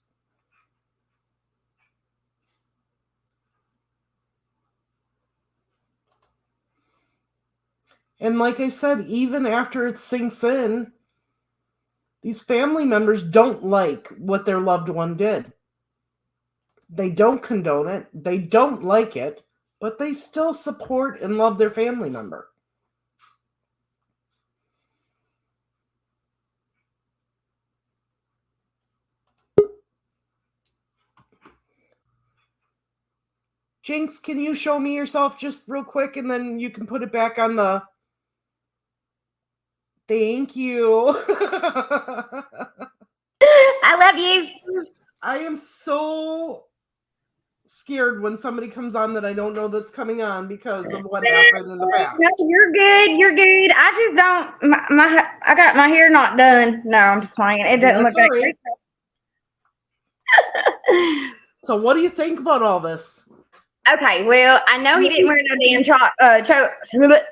And like I said, even after it sinks in, these family members don't like what their loved one did. They don't condone it. They don't like it, but they still support and love their family member. Jinx, can you show me yourself just real quick and then you can put it back on the... Thank you. I love you. I am so scared when somebody comes on that I don't know that's coming on because of what happened in the past. No, you're good. You're good. I just don't. I got my hair not done. No, I'm just playing. It doesn't look like right. So, what do you think about all this? Okay, well, I know he didn't wear no damn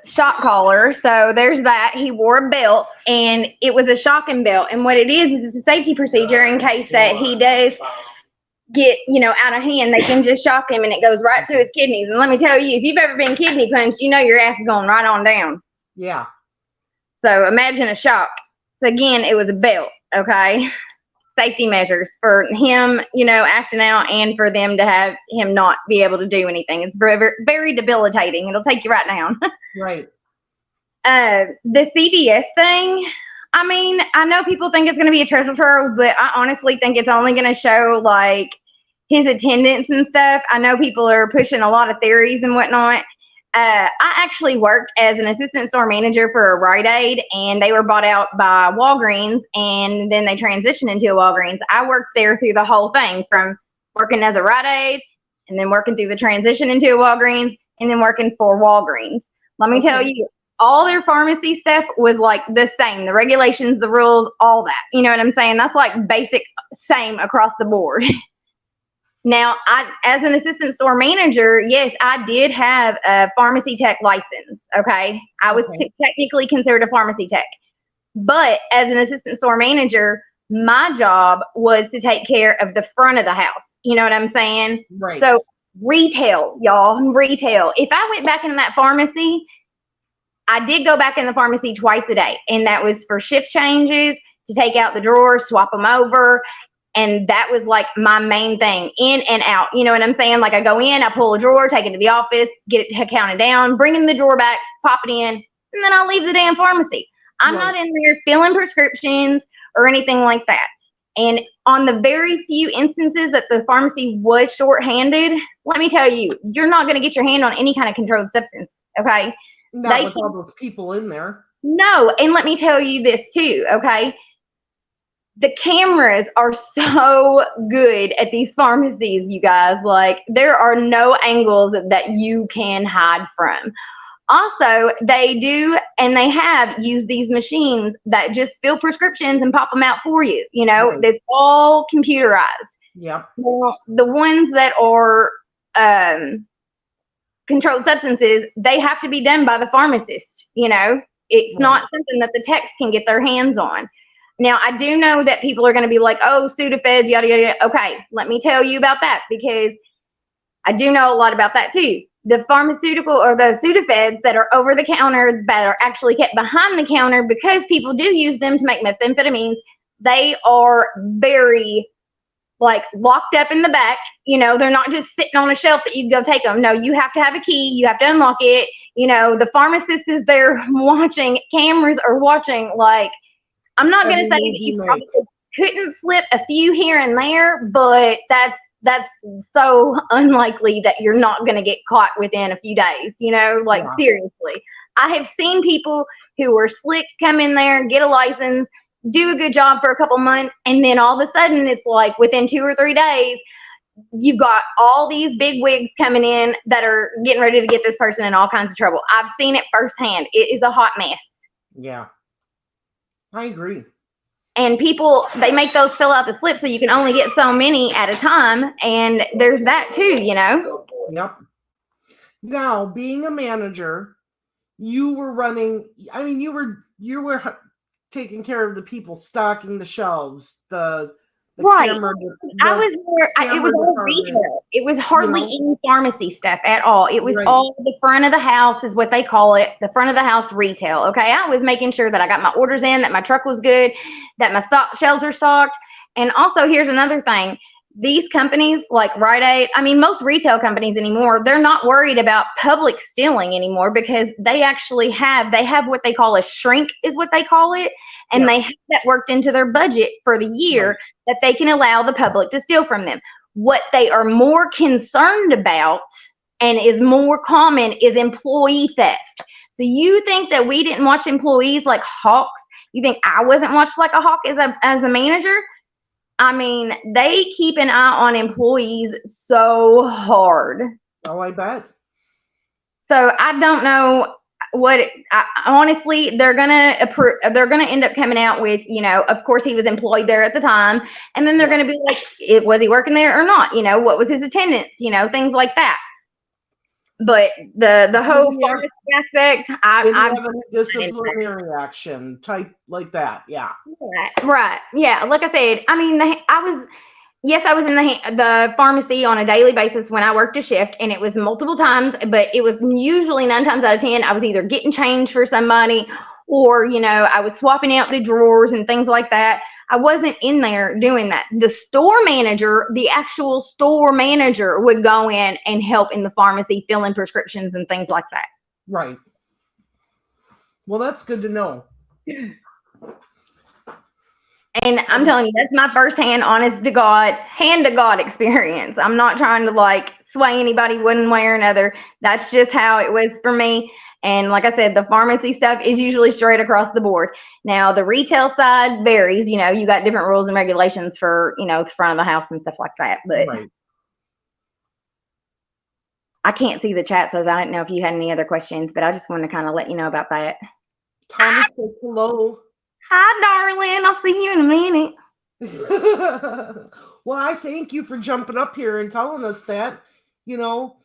shock collar, so there's that. He wore a belt, and it was a shocking belt. And what it is it's a safety procedure in case that he does get, out of hand. They can just shock him, and it goes right to his kidneys. And let me tell you, if you've ever been kidney punched, you know your ass is going right on down. Yeah. So imagine a shock. So again, it was a belt, okay? Safety measures for him, acting out, and for them to have him not be able to do anything. It's very, very debilitating. It'll take you right down. Right. The CBS thing, I mean, I know people think it's going to be a treasure trove, but I honestly think it's only going to show, like, his attendance and stuff. I know people are pushing a lot of theories and whatnot. I actually worked as an assistant store manager for a Rite Aid, and they were bought out by Walgreens, and then they transitioned into a Walgreens. I worked there through the whole thing, from working as a Rite Aid, and then working through the transition into a Walgreens, and then working for Walgreens. Let me tell you, all their pharmacy stuff was like the same. The regulations, the rules, all that. You know what I'm saying? That's like basic, same across the board. Now, as an assistant store manager, yes, I did have a pharmacy tech license, okay? I was technically considered a pharmacy tech. But as an assistant store manager, my job was to take care of the front of the house. You know what I'm saying? Right. So retail, y'all, retail. If I went back into that pharmacy, I did go back in the pharmacy twice a day. And that was for shift changes, to take out the drawers, swap them over. And that was like my main thing, in and out. You know what I'm saying? Like I go in, I pull a drawer, take it to the office, get it counted down, bring in the drawer back, pop it in, and then I'll leave the damn pharmacy. I'm not in there filling prescriptions or anything like that. And on the very few instances that the pharmacy was shorthanded, let me tell you, you're not going to get your hand on any kind of controlled substance, okay? Not with all those people in there. No, and let me tell you this too, okay? The cameras are so good at these pharmacies, you guys. Like, there are no angles that you can hide from. Also, they do, and they have used these machines that just fill prescriptions and pop them out for you. Right. It's all computerized. Yeah. Well, the ones that are controlled substances, they have to be done by the pharmacist. It's not something that the techs can get their hands on. Now, I do know that people are going to be like, oh, Sudafeds, yada, yada, yada. Okay, let me tell you about that, because I do know a lot about that too. The pharmaceutical, or the Sudafeds that are over the counter, that are actually kept behind the counter because people do use them to make methamphetamines, they are very like locked up in the back. You know, they're not just sitting on a shelf that you can go take them. No, you have to have a key. You have to unlock it. You know, the pharmacist is there watching. Cameras are watching. Like, I'm not going to say that you probably couldn't slip a few here and there, but that's so unlikely that you're not going to get caught within a few days. You know, like seriously. I have seen people who are slick come in there, get a license, do a good job for a couple months, and then all of a sudden it's like within 2 or 3 days, you've got all these big wigs coming in that are getting ready to get this person in all kinds of trouble. I've seen it firsthand. It is a hot mess. Yeah, I agree. And people, they make those fill out the slip so you can only get so many at a time. And there's that too, you know? Yep. Now, being a manager, you were running, I mean, you were taking care of the people stocking the shelves, the right. Camera, I was more, it was all retail. It was hardly any pharmacy stuff at all. It was all the front of the house is what they call it. The front of the house retail. Okay. I was making sure that I got my orders in, that my truck was good, that my shelves are stocked. And also here's another thing. These companies like Rite Aid, I mean, most retail companies anymore, they're not worried about public stealing anymore because they actually have what they call a shrink is what they call it. And they have that worked into their budget for the year that they can allow the public to steal from them. What they are more concerned about and is more common is employee theft. So you think that we didn't watch employees like hawks? You think I wasn't watched like a hawk as a manager? I mean, they keep an eye on employees so hard. Oh, I bet. So I don't know honestly, they're gonna end up coming out with, you know, of course he was employed there at the time, and then they're gonna be like, was he working there or not? You know, what was his attendance? You know, things like that. But the whole pharmacy aspect, I have a disciplinary action type like that. Yeah. Right. Yeah. Like I said, I mean, I was in the pharmacy on a daily basis when I worked a shift, and it was multiple times, but it was usually 9 times out of 10, I was either getting change for somebody or, you know, I was swapping out the drawers and things like that. I wasn't in there doing that. The store manager, the actual store manager would go in and help in the pharmacy, fill in prescriptions and things like that. Right. Well, that's good to know. And I'm telling you, that's my firsthand, hand to God experience. I'm not trying to like sway anybody one way or another. That's just how it was for me. And like I said, the pharmacy stuff is usually straight across the board. Now, the retail side varies. You know, you got different rules and regulations for, you know, the front of the house and stuff like that. But I can't see the chat, so I don't know if you had any other questions. But I just wanted to kind of let you know about that. Thomas says hello. Hi, darling. I'll see you in a minute. Well, I thank you for jumping up here and telling us that. You know,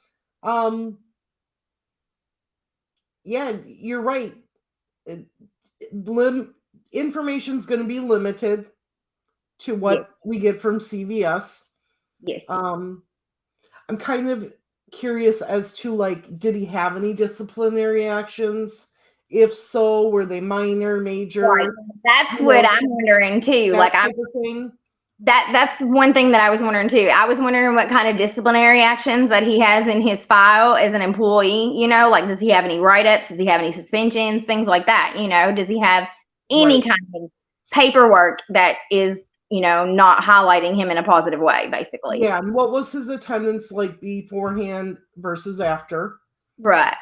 yeah, you're right. Information's going to be limited to what we get from CVS. Yes. I'm kind of curious as to, like, did he have any disciplinary actions? If so, were they minor, major? Right. That's what I'm wondering too. Like that's one thing that I was wondering too. I was wondering what kind of disciplinary actions that he has in his file as an employee. You know, like does he have any write-ups? Does he have any suspensions? Things like that. You know, does he have any kind of paperwork that is, you know, not highlighting him in a positive way, basically? Yeah. And what was his attendance like beforehand versus after? Right.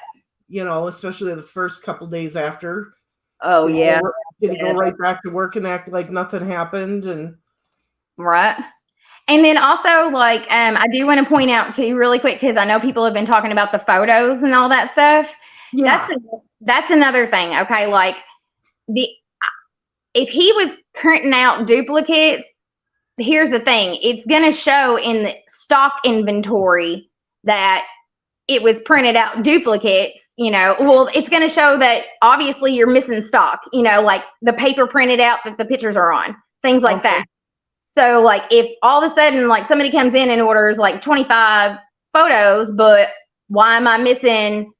You know, especially the first couple days after. Oh, yeah. Did he go right back to work and act like nothing happened? And right. And then also, like, I do want to point out too, really quick, because I know people have been talking about the photos and all that stuff. Yeah. That's another thing. Okay, like if he was printing out duplicates, here's the thing: it's gonna show in the stock inventory that it was printed out duplicates. You know, well, it's going to show that obviously you're missing stock, you know, like the paper printed out that the pictures are on, things like that. So like if all of a sudden like somebody comes in and orders like 25 photos, but why am I missing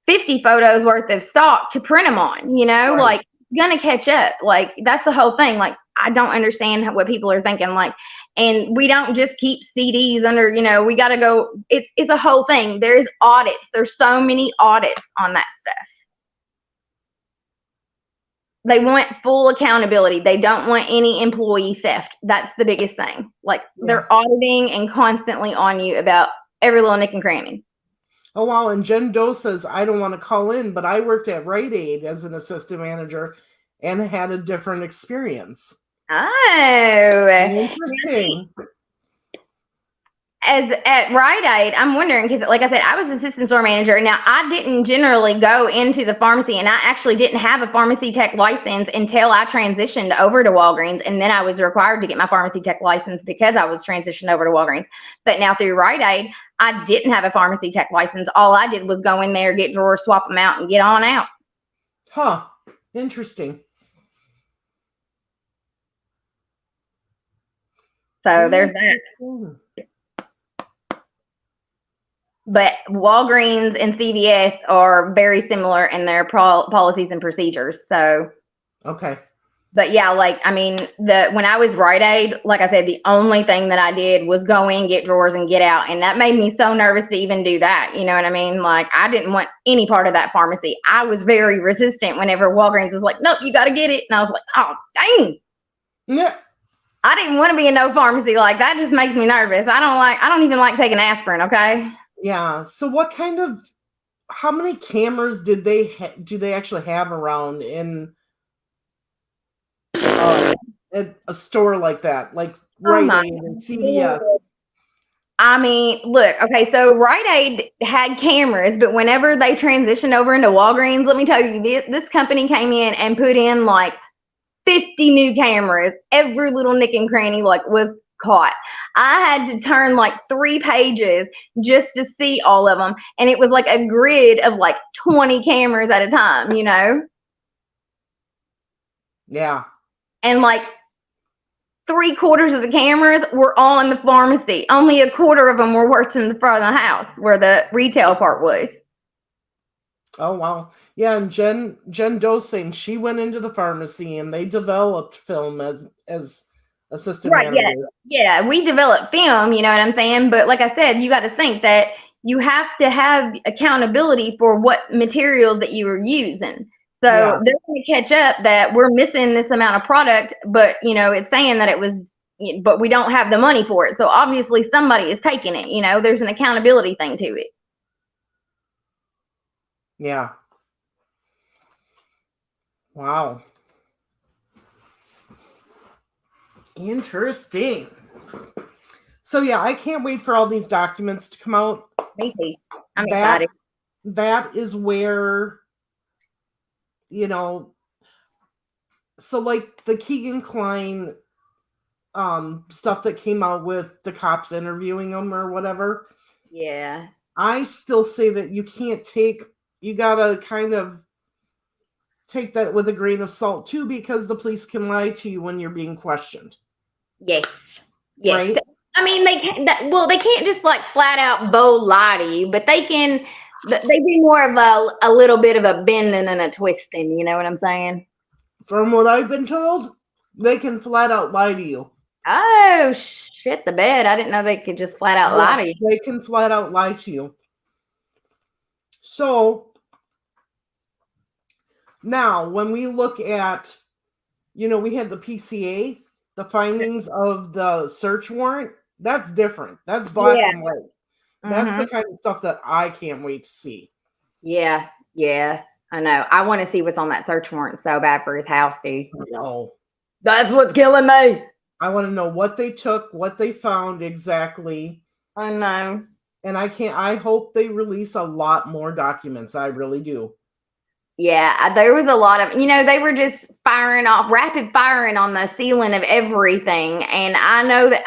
50 photos worth of stock to print them on? You know, like it's going to catch up. Like that's the whole thing. Like I don't understand what people are thinking. Like, and we don't just keep CDs under, we got to go. It's a whole thing. There's audits. There's so many audits on that stuff. They want full accountability. They don't want any employee theft. That's the biggest thing. Like, they're auditing and constantly on you about every little nick and cranny. Oh, wow. And Jen Doe says, I don't want to call in, but I worked at Rite Aid as an assistant manager and had a different experience. Oh. Interesting. As at Rite Aid, I'm wondering, because like I said, I was assistant store manager. Now, I didn't generally go into the pharmacy, and I actually didn't have a pharmacy tech license until I transitioned over to Walgreens, and then I was required to get my pharmacy tech license because I was transitioned over to Walgreens. But now through Rite Aid, I didn't have a pharmacy tech license. All I did was go in there, get drawers, swap them out, and get on out. Huh. Interesting. So there's that. But Walgreens and CVS are very similar in their policies and procedures. So, okay. But yeah, like, I mean, when I was Rite Aid, like I said, the only thing that I did was go in, get drawers, and get out. And that made me so nervous to even do that. You know what I mean? Like, I didn't want any part of that pharmacy. I was very resistant whenever Walgreens was like, nope, you got to get it. And I was like, oh, dang. Yeah. I didn't want to be in no pharmacy. Like, that just makes me nervous. I don't even like taking aspirin, okay? Yeah. So how many cameras do they actually have around in at a store like that? Like Rite Aid and CVS. I mean, look, okay, so Rite Aid had cameras, but whenever they transitioned over into Walgreens, let me tell you, this company came in and put in like 50 new cameras. Every little nick and cranny was caught. I had to turn like 3 pages just to see all of them. And it was like a grid of like 20 cameras at a time, Yeah. And like 3/4 of the cameras were on the pharmacy. Only 1/4 of them were worked in the front of the house where the retail part was. Oh, wow. Yeah, and Jen Doe saying she went into the pharmacy and they developed film as assistant manager. Yeah, we developed film, you know what I'm saying? But like I said, you got to think that you have to have accountability for what materials that you were using. So they're going to catch up that we're missing this amount of product, but it's saying that it was, but we don't have the money for it. So obviously somebody is taking it. There's an accountability thing to it. Yeah. Wow. Interesting. So yeah, I can't wait for all these documents to come out. Me too. I'm excited. That is where, so like the Keegan Klein stuff that came out with the cops interviewing him or whatever. Yeah. I still say that you gotta kind of take that with a grain of salt too, because the police can lie to you when you're being questioned. Yes. Yes. Right? I mean, they can't just like flat out bold lie to you, but they can. They do more of a little bit of a bending and a twisting. You know what I'm saying? From what I've been told, they can flat out lie to you. Oh, shit the bed. I didn't know they could just flat out lie to you. They can flat out lie to you. So now when we look at, we had the PCA, the findings of the search warrant, that's different. That's black and white. That's the kind of stuff that I can't wait to see. Yeah, I know. I want to see what's on that search warrant so bad for his house, dude. No. That's what's killing me. I want to know what they took, what they found exactly. I know. And I hope they release a lot more documents. I really do. Yeah, there was a lot of, they were just rapid firing on the ceiling of everything. And I know that,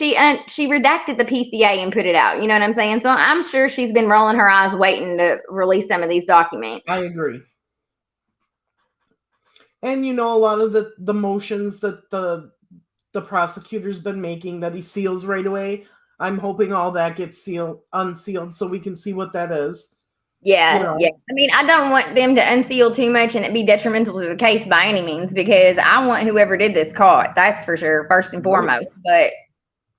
she redacted the PCA and put it out. You know what I'm saying? So I'm sure she's been rolling her eyes waiting to release some of these documents. I agree. And, a lot of the motions that the prosecutor's been making that he seals right away, I'm hoping all that gets unsealed so we can see what that is. Yeah, You know? yeah. I mean, I don't want them to unseal too much and it be detrimental to the case by any means, because I want whoever did this caught. That's for sure, first and foremost. But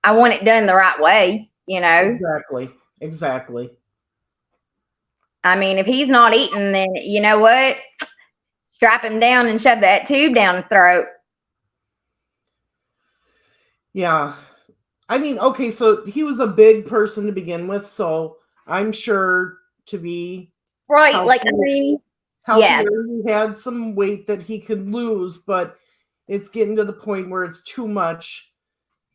I want it done the right way, Exactly. I mean, if he's not eating, then you know what? Strap him down and shove that tube down his throat. Yeah. I mean, okay, so he was a big person to begin with, so I'm sure to be Right, healthier, like, I mean, he had some weight that he could lose, but it's getting to the point where it's too much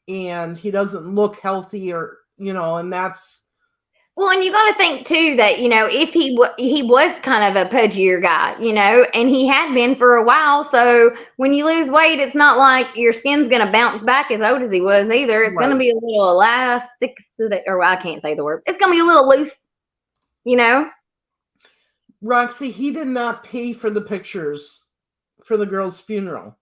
and he doesn't look healthy, or, and that's... Well, and you got to think too that, if he was kind of a pudgier guy, and he had been for a while. So when you lose weight, it's not like your skin's going to bounce back as old as he was either. It's going to be a little elastic, or I can't say the word. It's going to be a little loose, Roxy, he did not pay for the pictures for the girl's funeral.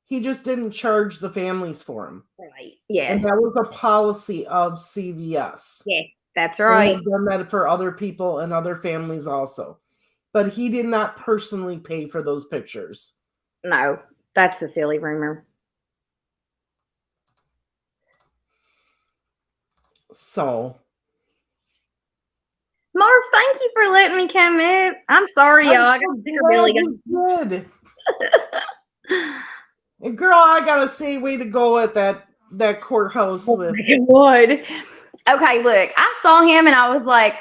He just didn't charge the families for them. Right. Yeah. And that was a policy of CVS. Yeah, that's right. They have done that for other people and other families also. But he did not personally pay for those pictures. No, that's a silly rumor. So, Marv, thank you for letting me come in. I'm sorry, y'all. I got sticker belly. Good. And girl, I gotta say, way to go at that courthouse with. Would. Okay, look, I saw him and I was like,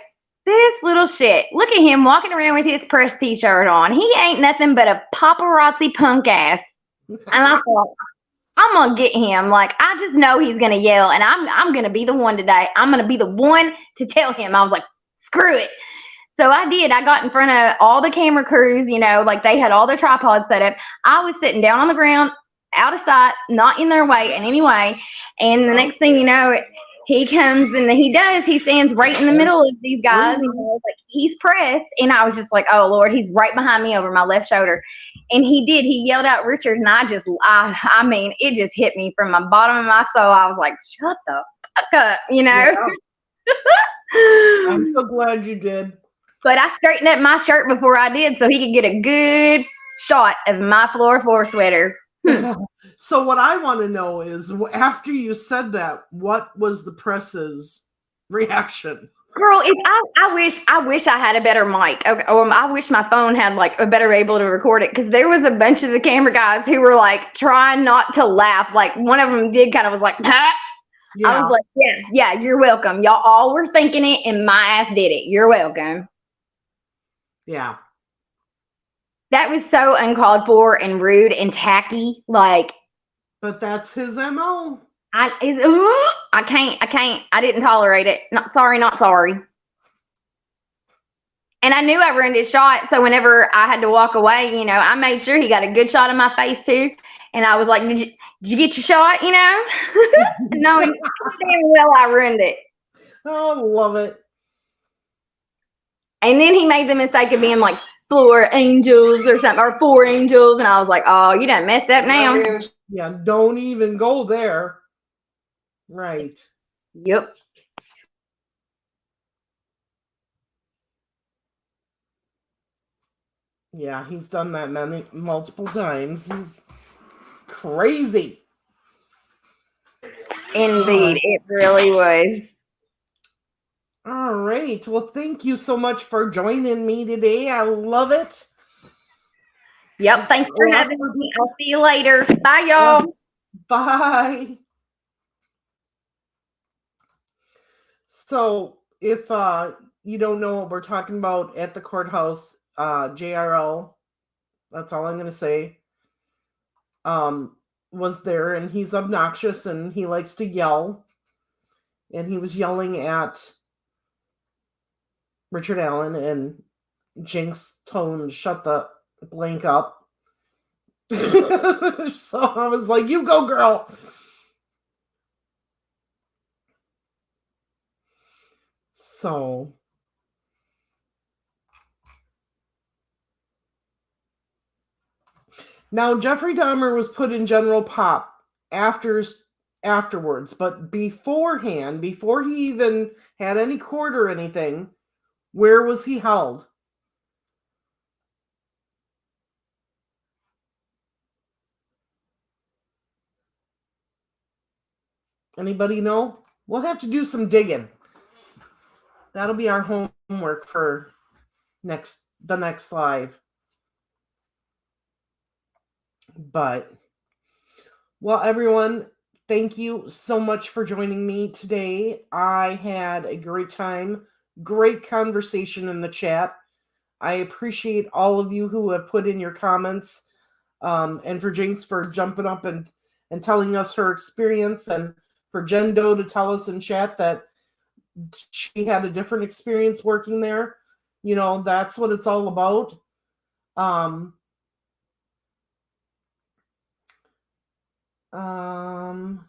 this little shit. Look at him walking around with his press t-shirt on. He ain't nothing but a paparazzi punk ass. And I thought, I'm gonna get him. Like, I just know he's gonna yell, and I'm gonna be the one today. I'm gonna be the one to tell him. I was like, screw it. So I did. I got in front of all the camera crews, like they had all their tripods set up. I was sitting down on the ground, out of sight, not in their way in any way. And the next thing you know, he comes and he stands right in the middle of these guys. Like he's pressed. And I was just like, oh Lord, he's right behind me over my left shoulder. And he yelled out Richard. And I mean, it just hit me from my bottom of my soul. I was like, shut the fuck up, Yeah. I'm so glad you did. But I straightened up my shirt before I did so he could get a good shot of my floor 4 sweater. So what I want to know is, after you said that, what was the press's reaction? Girl, I wish I had a better mic. Okay, I wish my phone had like a better able to record it, because there was a bunch of the camera guys who were like trying not to laugh. Like one of them did kind of was like, ha! Yeah. I was like, yeah, you're welcome. Y'all all were thinking it, and my ass did it. You're welcome. Yeah. That was so uncalled for and rude and tacky. Like, but that's his MO. I can't. I didn't tolerate it. Not sorry. And I knew I ruined his shot. So whenever I had to walk away, I made sure he got a good shot of my face too. And I was like, did you get your shot? Knowing damn well I ruined it. Oh, I love it. And then he made the mistake of being like 4 angels or something, or 4 angels. And I was like, oh, you done messed up now. Yeah, don't even go there. Right. Yep. Yeah, he's done that multiple times. He's crazy. Indeed, it really was. All right. Well, thank you so much for joining me today. I love it. Yep. Thanks for having me. I'll see you later. Bye, y'all. Bye. So, if you don't know what we're talking about at the courthouse, JRL, that's all I'm going to say, was there, and he's obnoxious and he likes to yell. And he was yelling at Richard Allen, and Jinx told shut the blank up. So I was like, you go, girl. So now Jeffrey Dahmer was put in general pop afterwards, but beforehand, before he even had any court or anything, Where was he held? Anybody know? We'll have to do some digging. That'll be our homework for the next live. But, well, everyone, thank you so much for joining me today. I had a great time, great conversation in the chat. I appreciate all of you who have put in your comments, and for Jinx for jumping up and telling us her experience, and for Jen Doe to tell us in chat that she had a different experience working there. You know, that's what it's all about.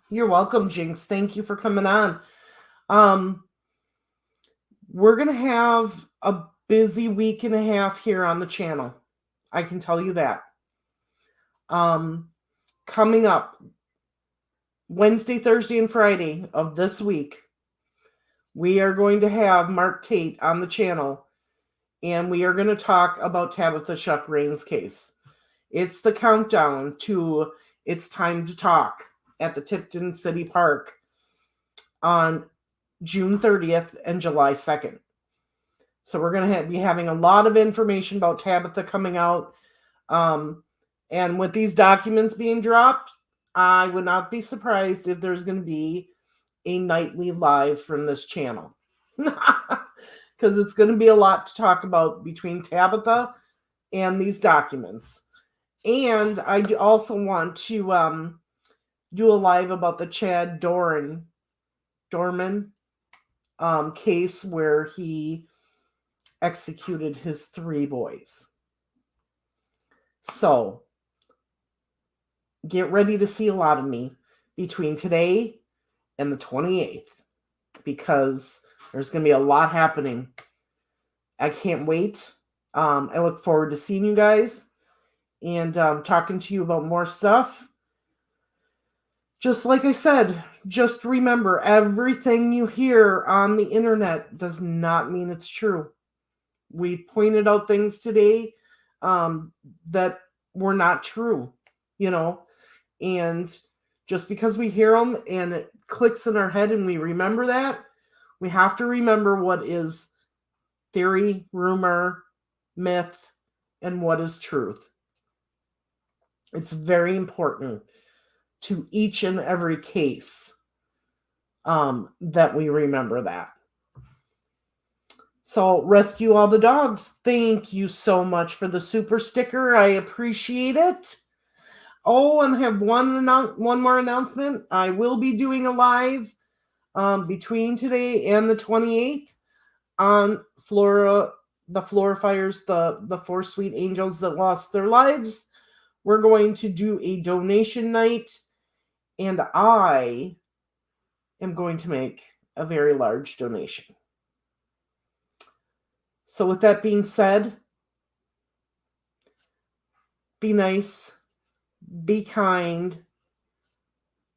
You're welcome, Jinx. Thank you for coming on. We're going to have a busy week and a half here on the channel. I can tell you that. Coming up Wednesday, Thursday, and Friday of this week, we are going to have Mark Tate on the channel, and we are going to talk about Tabitha Shuck Rain's case. It's the countdown to It's Time to Talk at the Tipton City Park on June 30th and July 2nd. So we're going to be having a lot of information about Tabitha coming out. And with these documents being dropped, I would not be surprised if there's going to be a nightly live from this channel. Because it's going to be a lot to talk about between Tabitha and these documents. And I also want to do a live about the Chad Dorman case where he executed his 3 boys. So get ready to see a lot of me between today and the 28th, because there's going to be a lot happening. I can't wait. I look forward to seeing you guys and talking to you about more stuff. Just like I said, just remember, everything you hear on the internet does not mean it's true. We pointed out things today that were not true, you know, and just because we hear them and it clicks in our head and we remember that, we have to remember what is theory, rumor, myth, and what is truth. It's very important to each and every case that we remember that. So, Rescue All the Dogs, thank you so much for the super sticker. I appreciate it. Oh, and I have one more announcement. I will be doing a live between today and the 28th on the Flora Fires, the 4 sweet angels that lost their lives. We're going to do a donation night, and I am going to make a very large donation. So with that being said, be nice, be kind,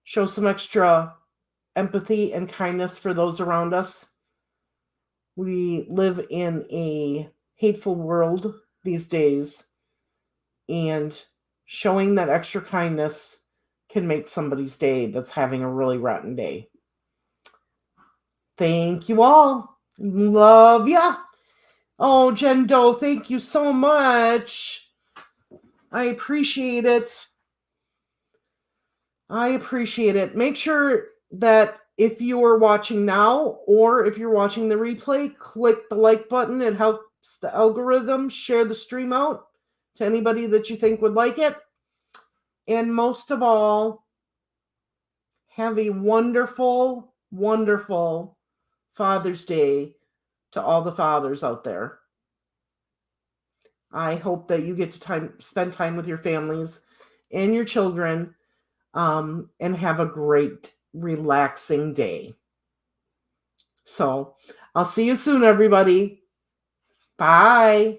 show some extra empathy and kindness for those around us. We live in a hateful world these days, and showing that extra kindness can make somebody's day that's having a really rotten day. Thank you all. Love ya. Oh, Jen Doe, thank you so much. I appreciate it. Make sure that if you are watching now or if you're watching the replay, click the like button. It helps the algorithm share the stream out to anybody that you think would like it. And most of all, have a wonderful, wonderful Father's Day to all the fathers out there. I hope that you get to spend time with your families and your children, and have a great, relaxing day. So, I'll see you soon, everybody. Bye.